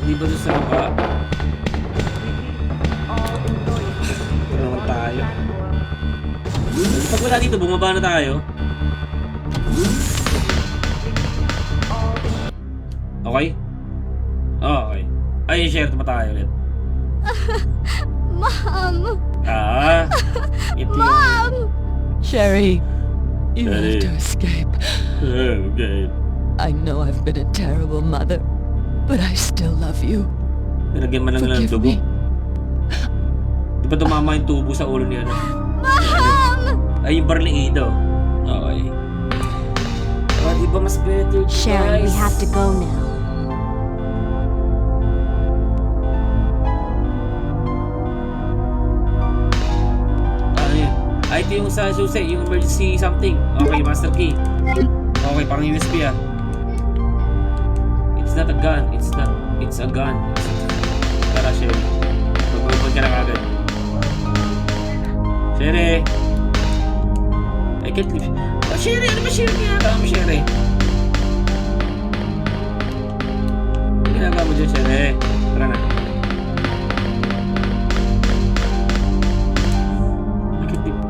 A: Hindi ba doon sa baba? Ito naman tayo. Pag wala dito, bumaba na tayo. Okay? Okay. Ay, share ito tayo ulit.
C: Mom!
A: Ito
C: Mom!
D: Sherry, you
A: Sherry.
D: have to escape.
A: Okay.
D: I know I've been a terrible mother, but I still love you.
A: Nilagyan man lang ng
D: Forgive
A: dugo.
D: me.
A: Di ba tumama yung tubo sa ulo niya? Ay, yung barliido. Okay. Di ba mas better,
B: Sherry, we
A: guys?
B: have to go now.
A: Ito yung sa susi, yung emergency something. Okay, master key. Okay, parang USB It's not a gun. It's a gun. Tara, Sherry. Pag-upod ka lang agad. Sherry! I can't leave. Sherry! Ano ba Sherry? Ginagawa mo, Sherry? Ano ginagawa mo dyan, Sherry? Tara na.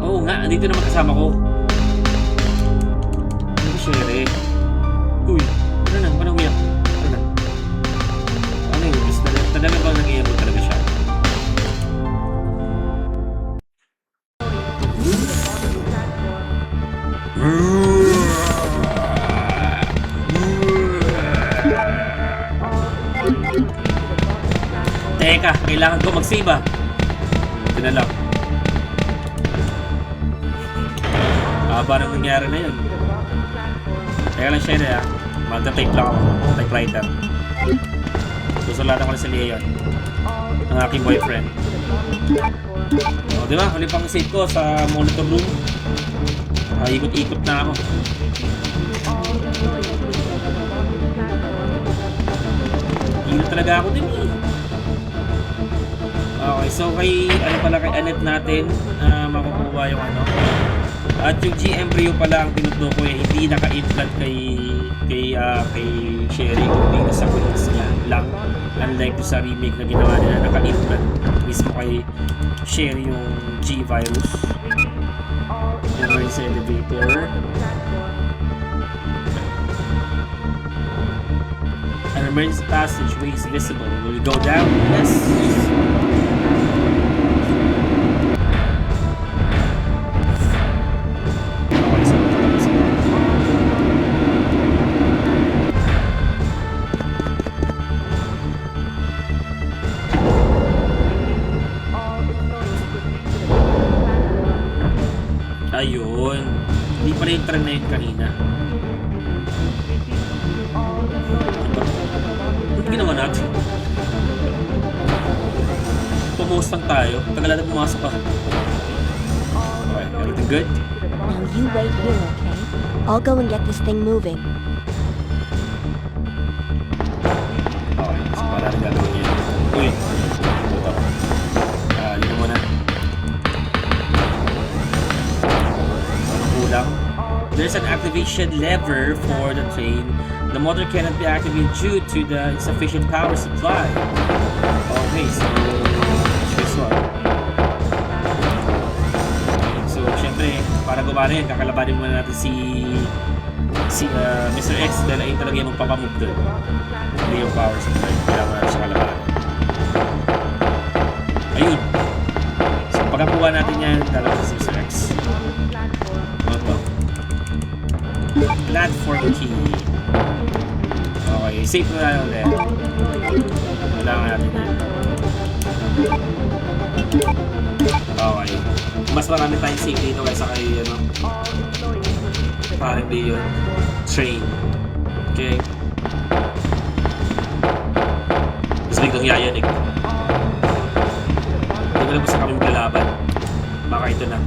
A: Oo nga, andito naman kasama ko. Ano ba, Sherry? Uy, ano na? Paano umiyak? Ano na? Ano yun? Talaga ba nag-iyak mo talaga siya? Teka, kailangan ko mag-save Ito na lang. Haba nang nangyari na yun. Teka lang, Sherry ha. Magta-type lang ako. Typewriter. Susulatan ko na si Leon. Ang aking boyfriend. O, di ba? Huli pang save ko sa monitor room. Ikot-ikot na ako. Hilo talaga ako din eh. Okay, so kay Annette natin makukuha yung ano. At yung G embryo pala ang tinutukoy hindi naka-implant kay Sherry kundi sa coins niya lang, unlike sa remake na ginawa nila naka-implant mismo kay Sherry yung G virus. Emergency elevator. An emergency passageway is visible. Will we go down? Yes. Ayun. Hindi pala yung train na yun kanina. Ano ginawa natin? Pumost lang tayo. Tagal na pumasok pa. Okay, everything good?
B: Now you wait here, okay? I'll go and get this thing moving.
A: Okay, so para rin gagawin yun. Uy! Puto. Dito muna. There's an activation lever for the train. The motor cannot be activated due to the insufficient power supply. Okay, so this one. So, syempre, para gumana yun, kakalabanin muna natin si Mr. X dahil ayun talaga yung magpapamove doon. Hindi yung power supply. Kailangan natin siya kalabanin. Ayun. So, pagkakuha natin yan, dalawa si Mr. X. Platform key. Okay, save na tayo ulit. Kailangan natin yan. Okay. Mas marami tayong save dito kaysa kay ano. Parang di yun. Train. Okay. Mas biglang yayanig. Hindi ko lang basta kami maglalaban. Baka ito na.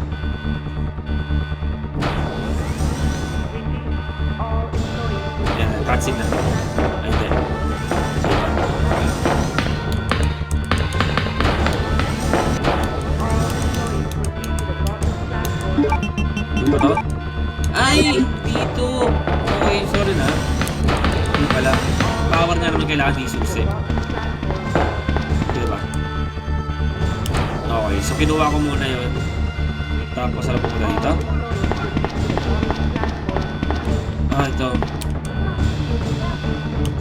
A: Cutscene na. Ay, hindi. Yung ba to? Ay! Dito! Okay, sorry na. Yung pala. Power nga naman kailangan di susi. Diba? Okay, so kinuha ko muna yun. Tapos, alam ko muna dito. Ito.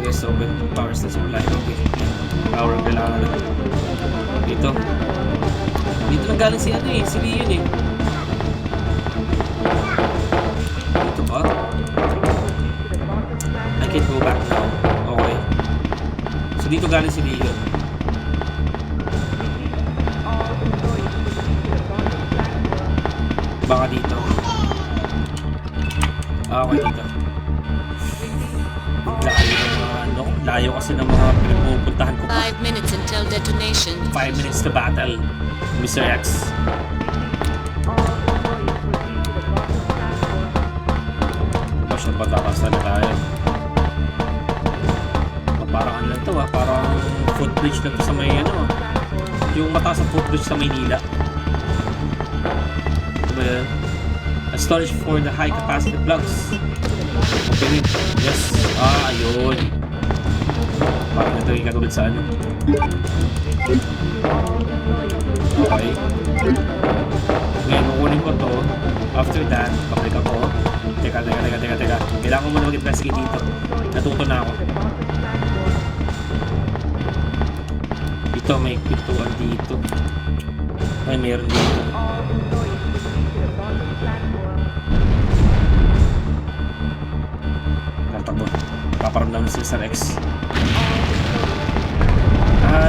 A: Yes, open power station supply. Okay. Power ang kailangan na. Dito. Dito nang galing si ano eh. Si Leon eh. Dito ba? I can't go back now. Okay. So dito galing si Leon. Baka dito. Okay, dito. Layo kasi ng mga pinagpupuntahan ko pa.
E: 5 minutes until detonation.
A: 5 minutes to battle, Mr. X. Basta pagkakasta na tayo. Parang ano lang to parang footbridge lang to sa may ano yung mataas ang footbridge sa Maynila. Diba yan? A storage for the high capacity plugs. Okay, yes. Ayun. Parang ito yung katulad sa ano. Okay. Ngayon, kukunin ko to. After that, pabalik ako. Teka. Kailangan ko muna mag-investigate dito. Natuto na ako. Dito, may pintuan dito. Ay, meron dito. Natabo. Paparamdam si Sir X.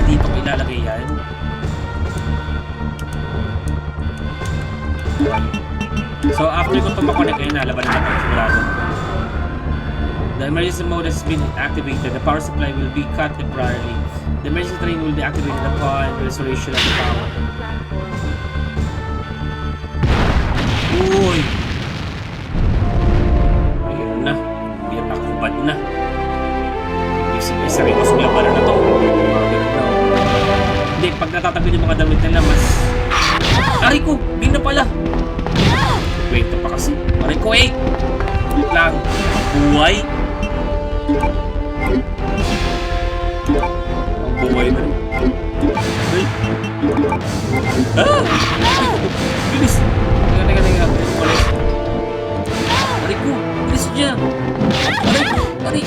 A: Dito ko ilalagay yan. So, after ko tumakonek, ayun na, laban na naman. Sigurado. The emergency mode has been activated. The power supply will be cut temporarily. The emergency train will be activated upon restoration of the power. Uy! Ayun na. Hindi na nakubad na. Ibig sabihin ko, sumlaban na to. Hindi, pag natatagod yung mga damit nila, mas... Aray ko! Di na pala! Wait, ito pa kasi. Aray ko, wait! Wait lang. Buhay? Ang buhay na. Wait. Ah! Bilis! Teka. Ulit. Aray ko! Bilis niya! Aray!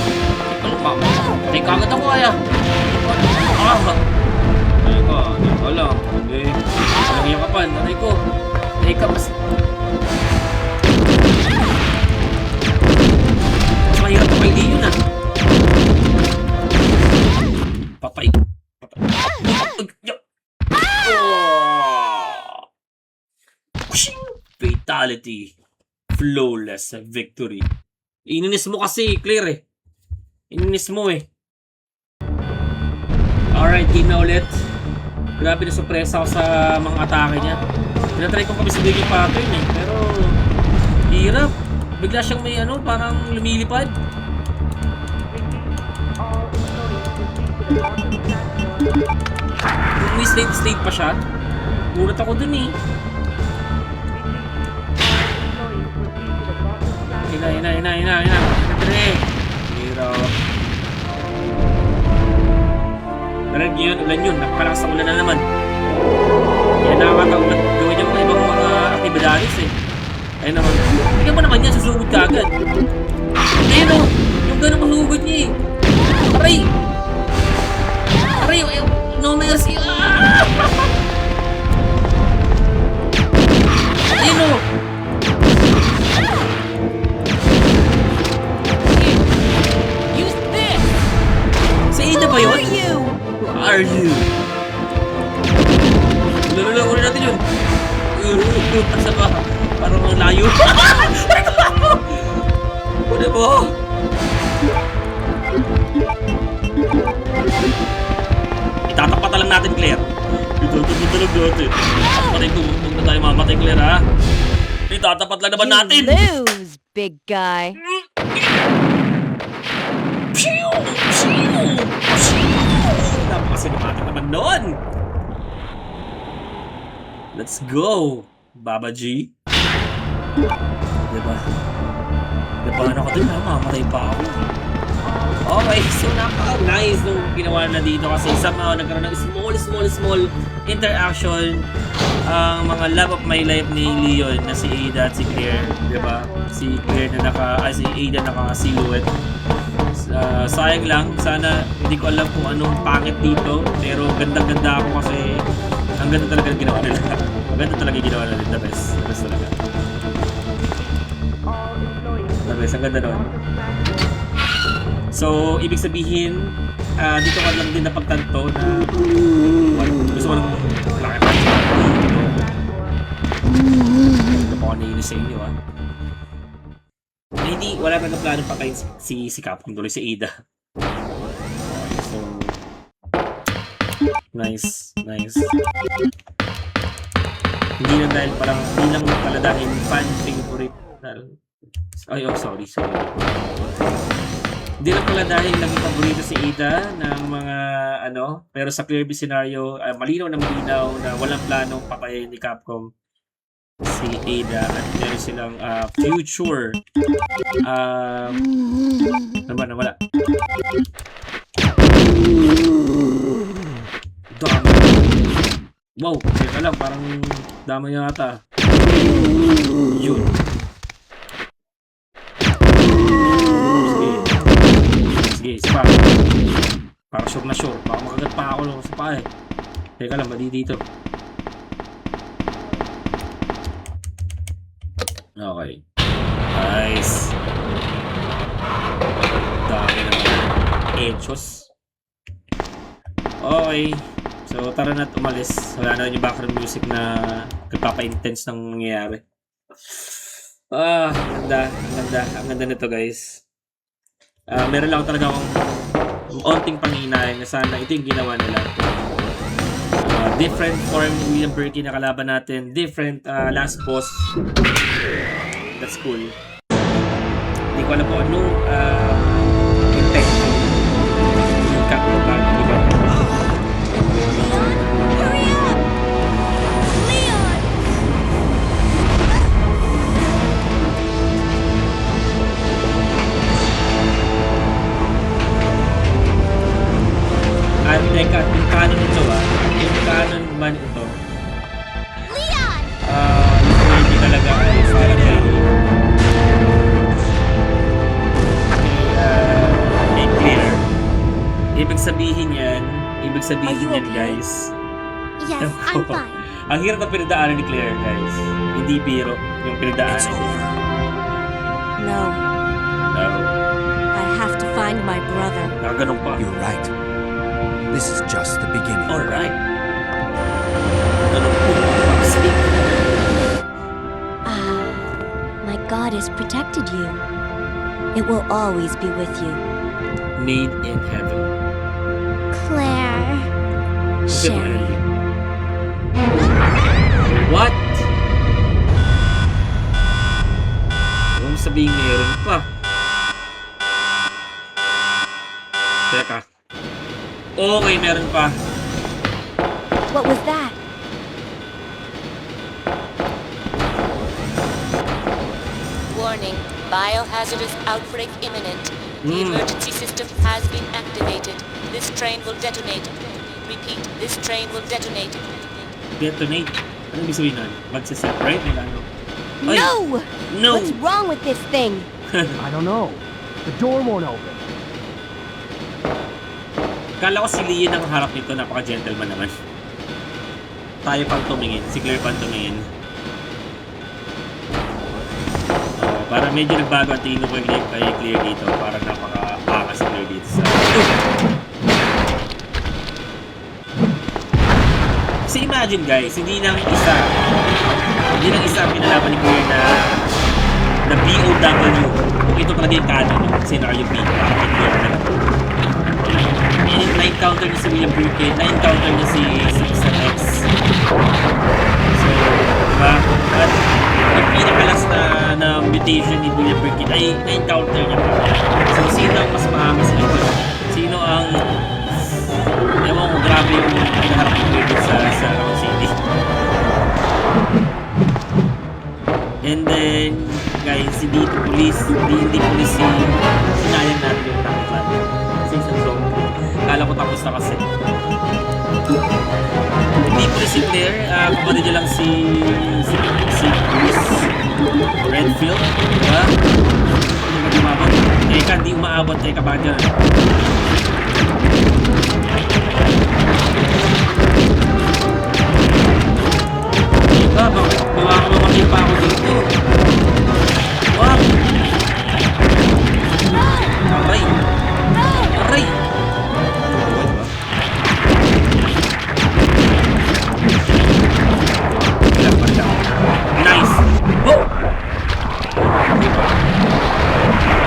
A: Tay kagad ako kaya! Teka lang. Okay. Alam yung kapan. Aray ko! Teka, mas mahirap papay di yun ah. Papay. Fatality. Flawless victory. Ininis mo kasi, clear eh. Ininis mo eh. Alright, game na ulit. Grabe na sorpresa ako sa mga atake niya. Tinatry ko kami sabihin yung pattern eh. Pero, hirap. Bigla siyang may ano, parang lumilipad. May slate pa siya. Gulat ako dun eh. Ina. Hirap. Narinig niyo yun, ulan yun. Napakalakas ang ulan na naman. Kaya nakakataulat gawin yung mga ibang mga aktibidades eh. Ayun naman. Tingnan mo naman yan, susugod ka agad. Ayun o! Yung gano'ng masugod niya eh. Aray! No mercy! Ayun o!
D: Use this!
A: Sa Ada ba yun?
D: Who are you?
A: Who are you? Lalo, ulit natin yun. Asa ba? Parang ang layo. Ano mo? Itatapata lang natin, Claire. Itatapata lang natin. Patay ko, huwag na tayo mamatay, Claire, ha? Itatapat lang naman natin.
D: You lose, big guy.
A: Napaka-cinematic naman nun. Let's go, Baba G. Diba? Ano ka dun ha? Mamatay pa ako. Okay, so napaka-nice nung ginawa na dito kasi somehow nagkaroon ng small interaction ang mga love of my life ni Leon na si Ada at si Claire, diba? Si Claire na si Ada naka-silhouette. Sayang lang, sana hindi ko alam kung anong pangit dito, pero ganda-ganda ako kasi ang ganda talaga ng ginawa nila. Ang ganda talaga yung ginawa nila, the best talaga. The best, ang ganda nun. So, ibig sabihin, dito ka lang din napagtanto na gusto ko ng laki pa. Ito po ako naiinis sa inyo, ha. Hindi, wala na plano patayin si Capcom tuloy si Ada. So, nice. Hindi lang dahil parang, hindi lang pala dahil fan favorite. Sorry. Hindi lang pala dahil naging paborito si Ada ng mga pero sa Clear View scenario, malinaw na walang planong patayin ni Capcom si Ada at meron silang future nawala. Dami. Wow, teka lang, parang dami yata. Yun. Sige, isa pa. Parang sure na sure. Baka makagat pa ako sa paa eh. Teka lang, mali dito. Okay. Nice. Dami naman. Enchos. Okay. So, tara na't umalis. Wala na yung background music na nagpapa-intense ng nangyayari. Ang ganda nito, guys. Meron lang talaga akong onting panghinayang na sana ito yung ginawa nila. Different form William Birkin na kalaban natin. Different last boss. That's cool. Hindi ko alam kung anong intention yung Capcom bago, diba? At teka, yung canon ito yung canon man ito. Leon! Hindi talaga ay parang kay Claire. Ibig sabihin yan guys.
C: Yes, I'm fine.
A: Ang hirap na pinagdaanan ni Claire, guys. Hindi biro yung pinagdaanan niya.
B: No,
A: No.
B: I have to find my brother.
A: Nakaganong pa.
F: You're right. This is just the beginning.
A: Alright. Ganun po. Speak.
B: My God has protected you. It will always be with you.
A: Made in heaven.
C: Claire.
B: Sherry.
A: What? Huwag mo sabihin meron pa. Teka. Okay, meron pa.
B: What was that?
E: Warning, biohazardous outbreak imminent. The emergency system has been activated. This train will detonate. Repeat, this train will detonate.
A: Detonate. Ano ibig sabihin nun? Magsiseparate? Wala ano? Ay!
B: No!
A: No!
B: What's wrong with this thing?
G: I don't know. The door won't open.
A: Kala ko si Leon ang harap nito. Napaka-gentleman naman. Tayo pang tumingin. Si Claire pang tumingin. Para medyo nagbago ang tingin ko kay Claire dito. Parang napaka-aka si Claire dito sa... Kasi imagine guys, hindi lang isa ang pinalaban ni Claire na BOW. Kung ito talaga yung canon, yung scenario B. Bakit Claire na lang. And na-encounter niya si William Birkin, na-encounter niya si Mr. X. So, diba? At yung pinakalas na mutation ni William Birkin ay na-encounter niya pa. So, sino ang mas maamas ito? Sino ang... Ewan ko, grabe yung pinaharap ni Birkin sa Round City. And then, guys, hindi police sinayang natin yung tangkat. Season zone. Kala ko tapos na kasi. Hindi police si Claire, kapatid niya lang si Bruce Redfield, diba? Hindi umabot. Teka, hindi umaabot. Teka, bakit yun? Teka, mamamakil pa ako dito. Wow! Aray! Aray! Nice! Oh!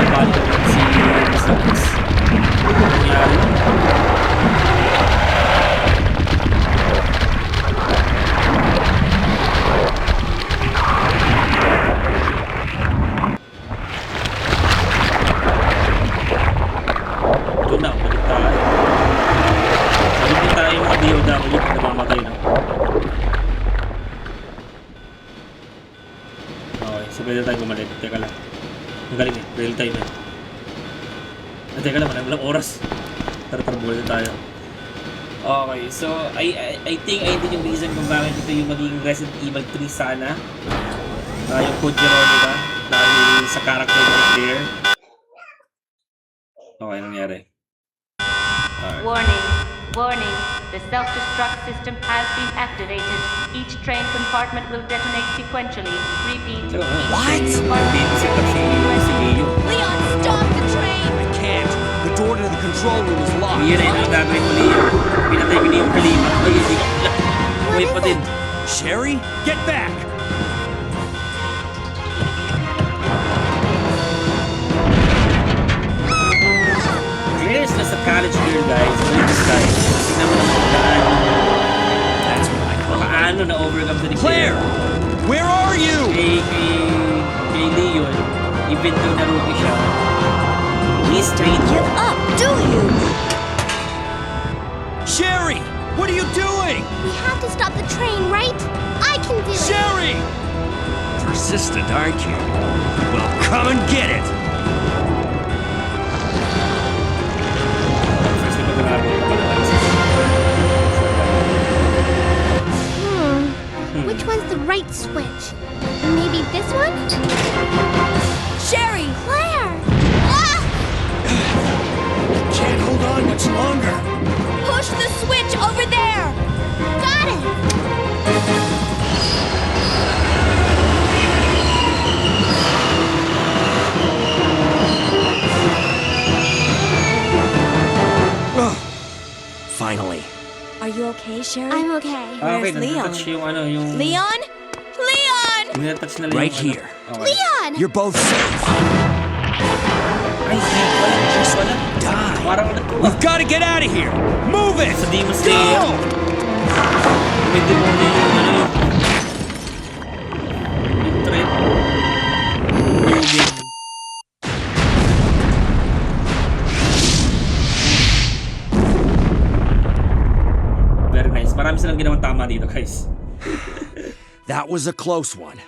A: Nabalik naman si Mr. X. Ano nangyari? Ito na, balik tayo. Balik tayo yung mga BOW na namamatay na. Okay, so pwede tayo bumalik. Teka lang. Ang galing eh, real time eh. Teka lang, walang oras. Tara, buhay na tayo. Okay, so I think ayun din yung reason kung bakit ito yung maging Resident Evil 3 sana. Yung Code Veronica dahil sa character ni Claire. Okay, anong nangyari? Alright.
E: Warning, the self-destruct system has been activated. Each train compartment will detonate sequentially. Repeat.
F: What?
A: Dito si Leo.
B: Leon, stop the train!
G: I can't. The door to the control room is locked.
A: Iyan na yung gagawin mo, Leo. Pinatay ko na yung kalima. Ay, hindi ko. Buhay pa din.
G: Sherry, get back!
A: college girl, guys. Balik this guy. Tignan mo naman kung
F: That's what I call it.
A: paano na-overcome to ni
G: Claire! Where are you?
A: Kay Leon, even though na rookie siya, he's trained.
B: Give up, do you?
G: Sherry! What are you doing?
C: We have to stop the train, right? I can do it.
G: Sherry! Persistent, aren't you? Well, come and get it!
A: First na pagkakaroon na palabas.
C: Which one's the right switch? Maybe this one?
B: Sherry!
C: Claire! Ah!
G: Can't hold on much longer.
B: Push the switch over there!
C: Got it!
G: Finally.
B: Are you okay, Sherry?
C: I'm okay.
A: Okay,
B: Where's Leon?
A: natouch yung ano, yung...
B: Leon? Leon!
A: Yung natouch na Leon.
G: Right here.
A: Okay.
C: Leon!
G: You're both safe.
A: Ay, wala. Just wala.
G: Die.
A: Parang ano to.
G: We've got to get out of here. Move it.
A: Sa Demon Slayer.
G: Go!
A: May demonyo yung ano. Yung threat. Moving. Very nice. Marami silang ginawang tama dito, guys.
G: That was a close one.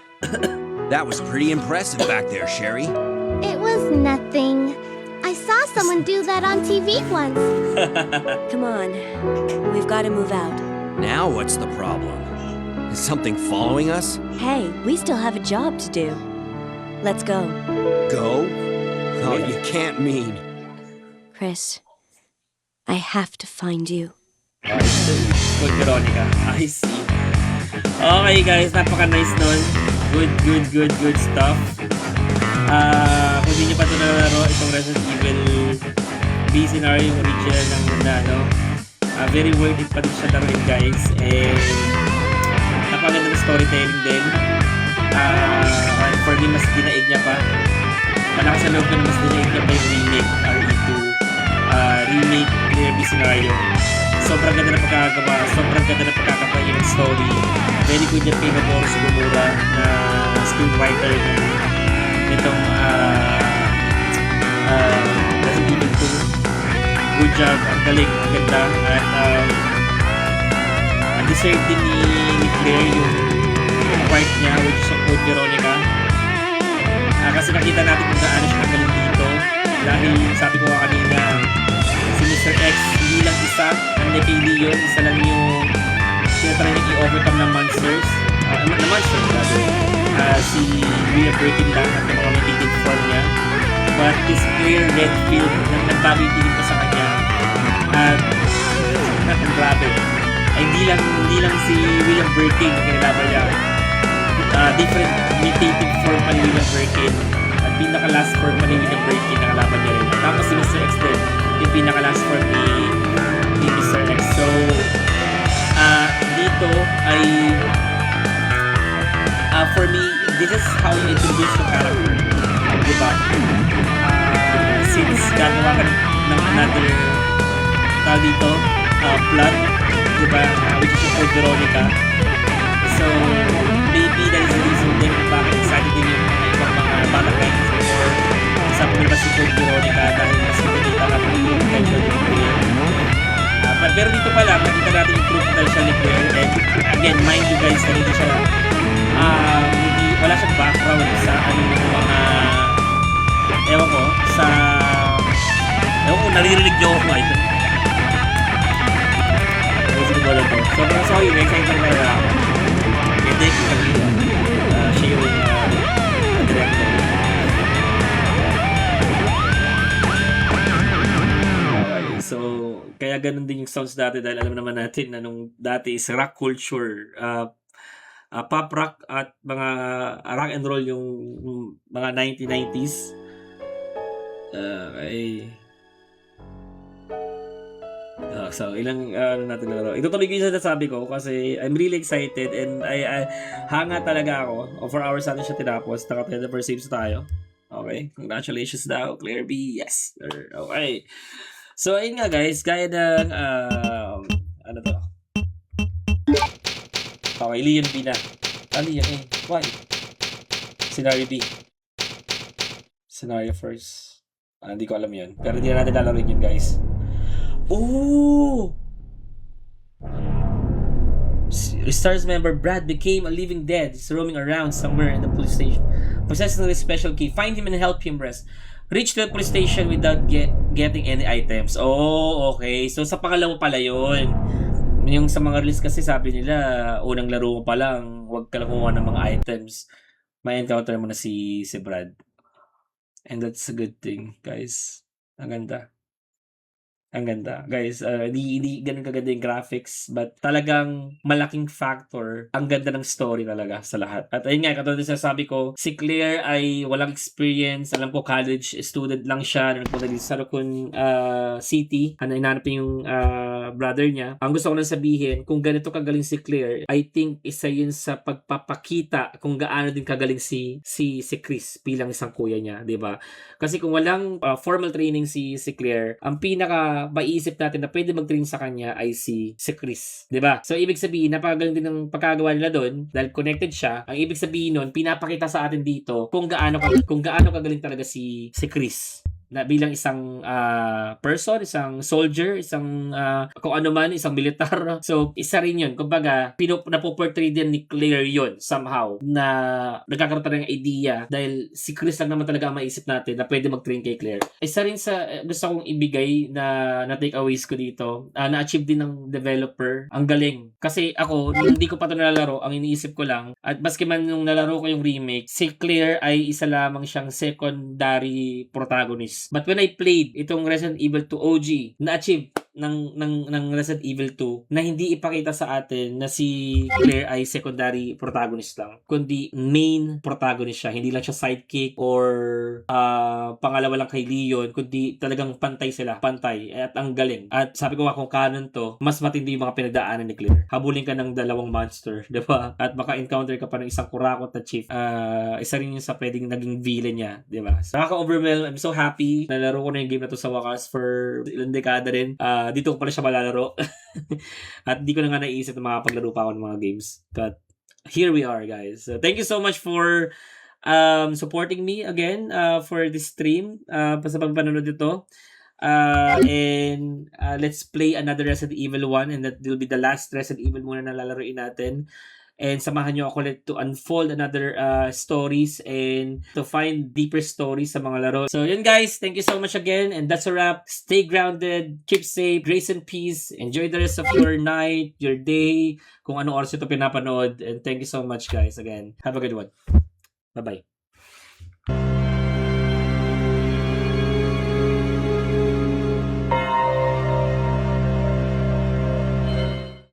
G: That was pretty impressive back there, Sherry.
C: It was nothing. I saw someone do that on TV once.
B: Come on. We've got to move out.
G: Now what's the problem? Is something following us?
B: Hey, we still have a job to do. Let's go.
G: Go? Oh, you can't mean.
B: Chris, I have to find you.
A: Good, Veronica. I see. Okay, guys. Napaka-nice nun. Good stuff. Kung hindi nyo pa ito nalaro, itong Resident Evil B scenario, yung original ng muna, no? Very worth it pa din siya laruin, guys. And napaganda ng storytelling din. And for me, mas dinaig niya pa. Malakas sa loob ko na mas dinaig niya pa yung remake, RE2. Remake, Clear B scenario. Sobrang ganda na pagkakagawa, sobrang ganda na pagkakapay yung story. Very good yung kay Noboru Sugimura na screenwriter nitong Resident Evil 2. Good job, ang galing, ang ganda. At deserve din ni Claire yung part niya, which is yung Code Veronica. Kasi nakita natin kung gaano siya kagaling dito. Dahil sabi ko nga kanina, si Mr. X, hindi lang isa, unlike kay Leon, isa lang yung tinatry niya i-overcome ng monsters. Na monsters, rather. Si William Birkin lang at yung mga mitigated form niya. But this clear red field, nagbago yung tingin ko sa kanya. At, ang grabe. Ay, hindi lang si William Birkin na kinalaban niya. Different mutated form pa ni William Birkin. At pinaka-last form pa ni William Birkin na kalaban niya rin. Tapos si Mr. X din, yung pinaka-last form ni Mr. X. So, dito ay for me, this is how you introduce the character. Diba? Since gagawa ka ng another dito, plot, diba? Which is yung Code Veronica. So, maybe that is the reason din kung bakit excited din yung mga ibang mga batang characters or sa pumilabas si Code Veronica dahil mas nakikita natin yung potential ni Claire. Pero dito pa lang, nakita natin yung true potential ni Claire. And again, mind you guys na hindi siya wala siyang background sa ano yung mga ewan ko, naririnig niyo ako ngayon. Gusto ko lang to. Sobrang sorry, may excited na ako. And thank you kanina. Siya yung director. Okay, so kaya ganun din yung sounds dati dahil alam naman natin na nung dati is rock culture. Pop rock at mga rock and roll yung mga 1990s. So ilang natin laro. Itutuloy ko yung sinasabi ko kasi I'm really excited and I hanga talaga ako. 4 hours natin siya tinapos. Naka 24 saves tayo. Okay. Congratulations daw, Claire B. Yes. Okay. So, ayun nga guys, gaya ng, ano to? Okay, Leon B na. Leon A. Why? Scenario B. Scenario first. Hindi ko alam yun. Pero hindi na natin lalaroin yun, guys. Oh! Stars member Brad became a living dead. He's roaming around somewhere in the police station. Possessing a special key. Find him and help him rest. Reach the police station without getting any items. Oh, okay. So, sa pangalawa pala yun. Yung sa mga release kasi sabi nila, unang laro mo pa lang, huwag ka lang kumuha ng mga items. May encounter mo na si Brad. And that's a good thing, guys. Ang ganda. Ang ganda. Guys, hindi ganun kaganda yung graphics, but talagang malaking factor ang ganda ng story talaga sa lahat. At ayun nga, katulad na sabi ko, si Claire ay walang experience. Alam ko, college student lang siya. Nagpunta din sa Raccoon City. Hinanap yung brother niya. Ang gusto ko lang sabihin, kung ganito kagaling si Claire, I think isa yun sa pagpapakita kung gaano din kagaling si Chris bilang isang kuya niya, di ba? Kasi kung walang formal training si Claire, ang pinaka maiisip natin na pwede mag-train sa kanya ay si Chris, 'di ba? So ibig sabihin napakagaling din ng pagkagawa nila doon dahil connected siya. Ang ibig sabihin noon, pinapakita sa atin dito kung gaano kagaling talaga si Chris na bilang isang person, isang soldier, isang kung ano man, isang militar. So, isa rin yun. Kumbaga, napoportray din ni Claire yun somehow na nagkakaroon tayo ng idea dahil si Chris lang naman talaga ang maisip natin na pwede mag-train kay Claire. Isa rin sa gusto kong ibigay na takeaways ko dito, na-achieve din ng developer. Ang galing. Kasi ako, hindi ko pa ito nalalaro. Ang iniisip ko lang, at maski man nung nalaro ko yung remake, si Claire ay isa lamang siyang secondary protagonist. But when I played itong Resident Evil 2 OG, na-achieve ng Resident Evil 2 na hindi ipakita sa atin na si Claire ay secondary protagonist lang, kundi main protagonist siya. Hindi lang siya sidekick or pangalawa lang kay Leon, kundi talagang pantay sila. Pantay. At ang galing. At sabi ko nga kung canon to, mas matindi yung mga pinagdaanan ni Claire. Habulin ka ng dalawang monster, di ba? At baka encounter ka pa ng isang kurakot na chief. Isa rin yung sa pwedeng naging villain niya, di ba? So, nakaka-overwhelm. I'm so happy. Nalaro ko na yung game na to sa wakas for ilang dekada rin. Dito ko pala siya malalaro. At di ko na nga naisip na makapaglaro pa ako ng mga games. But here we are, guys. So, thank you so much for supporting me again for this stream. Sa pagpanood dito. And let's play another Resident Evil 1 and that will be the last Resident Evil muna na lalaroin natin. And samahan nyo ako ulit to unfold another stories and to find deeper stories sa mga laro. So yun guys, thank you so much again. And that's a wrap. Stay grounded, keep safe, grace and peace. Enjoy the rest of your night, your day, kung ano oras ito pinapanood. And thank you so much guys again. Have a good one. Bye-bye.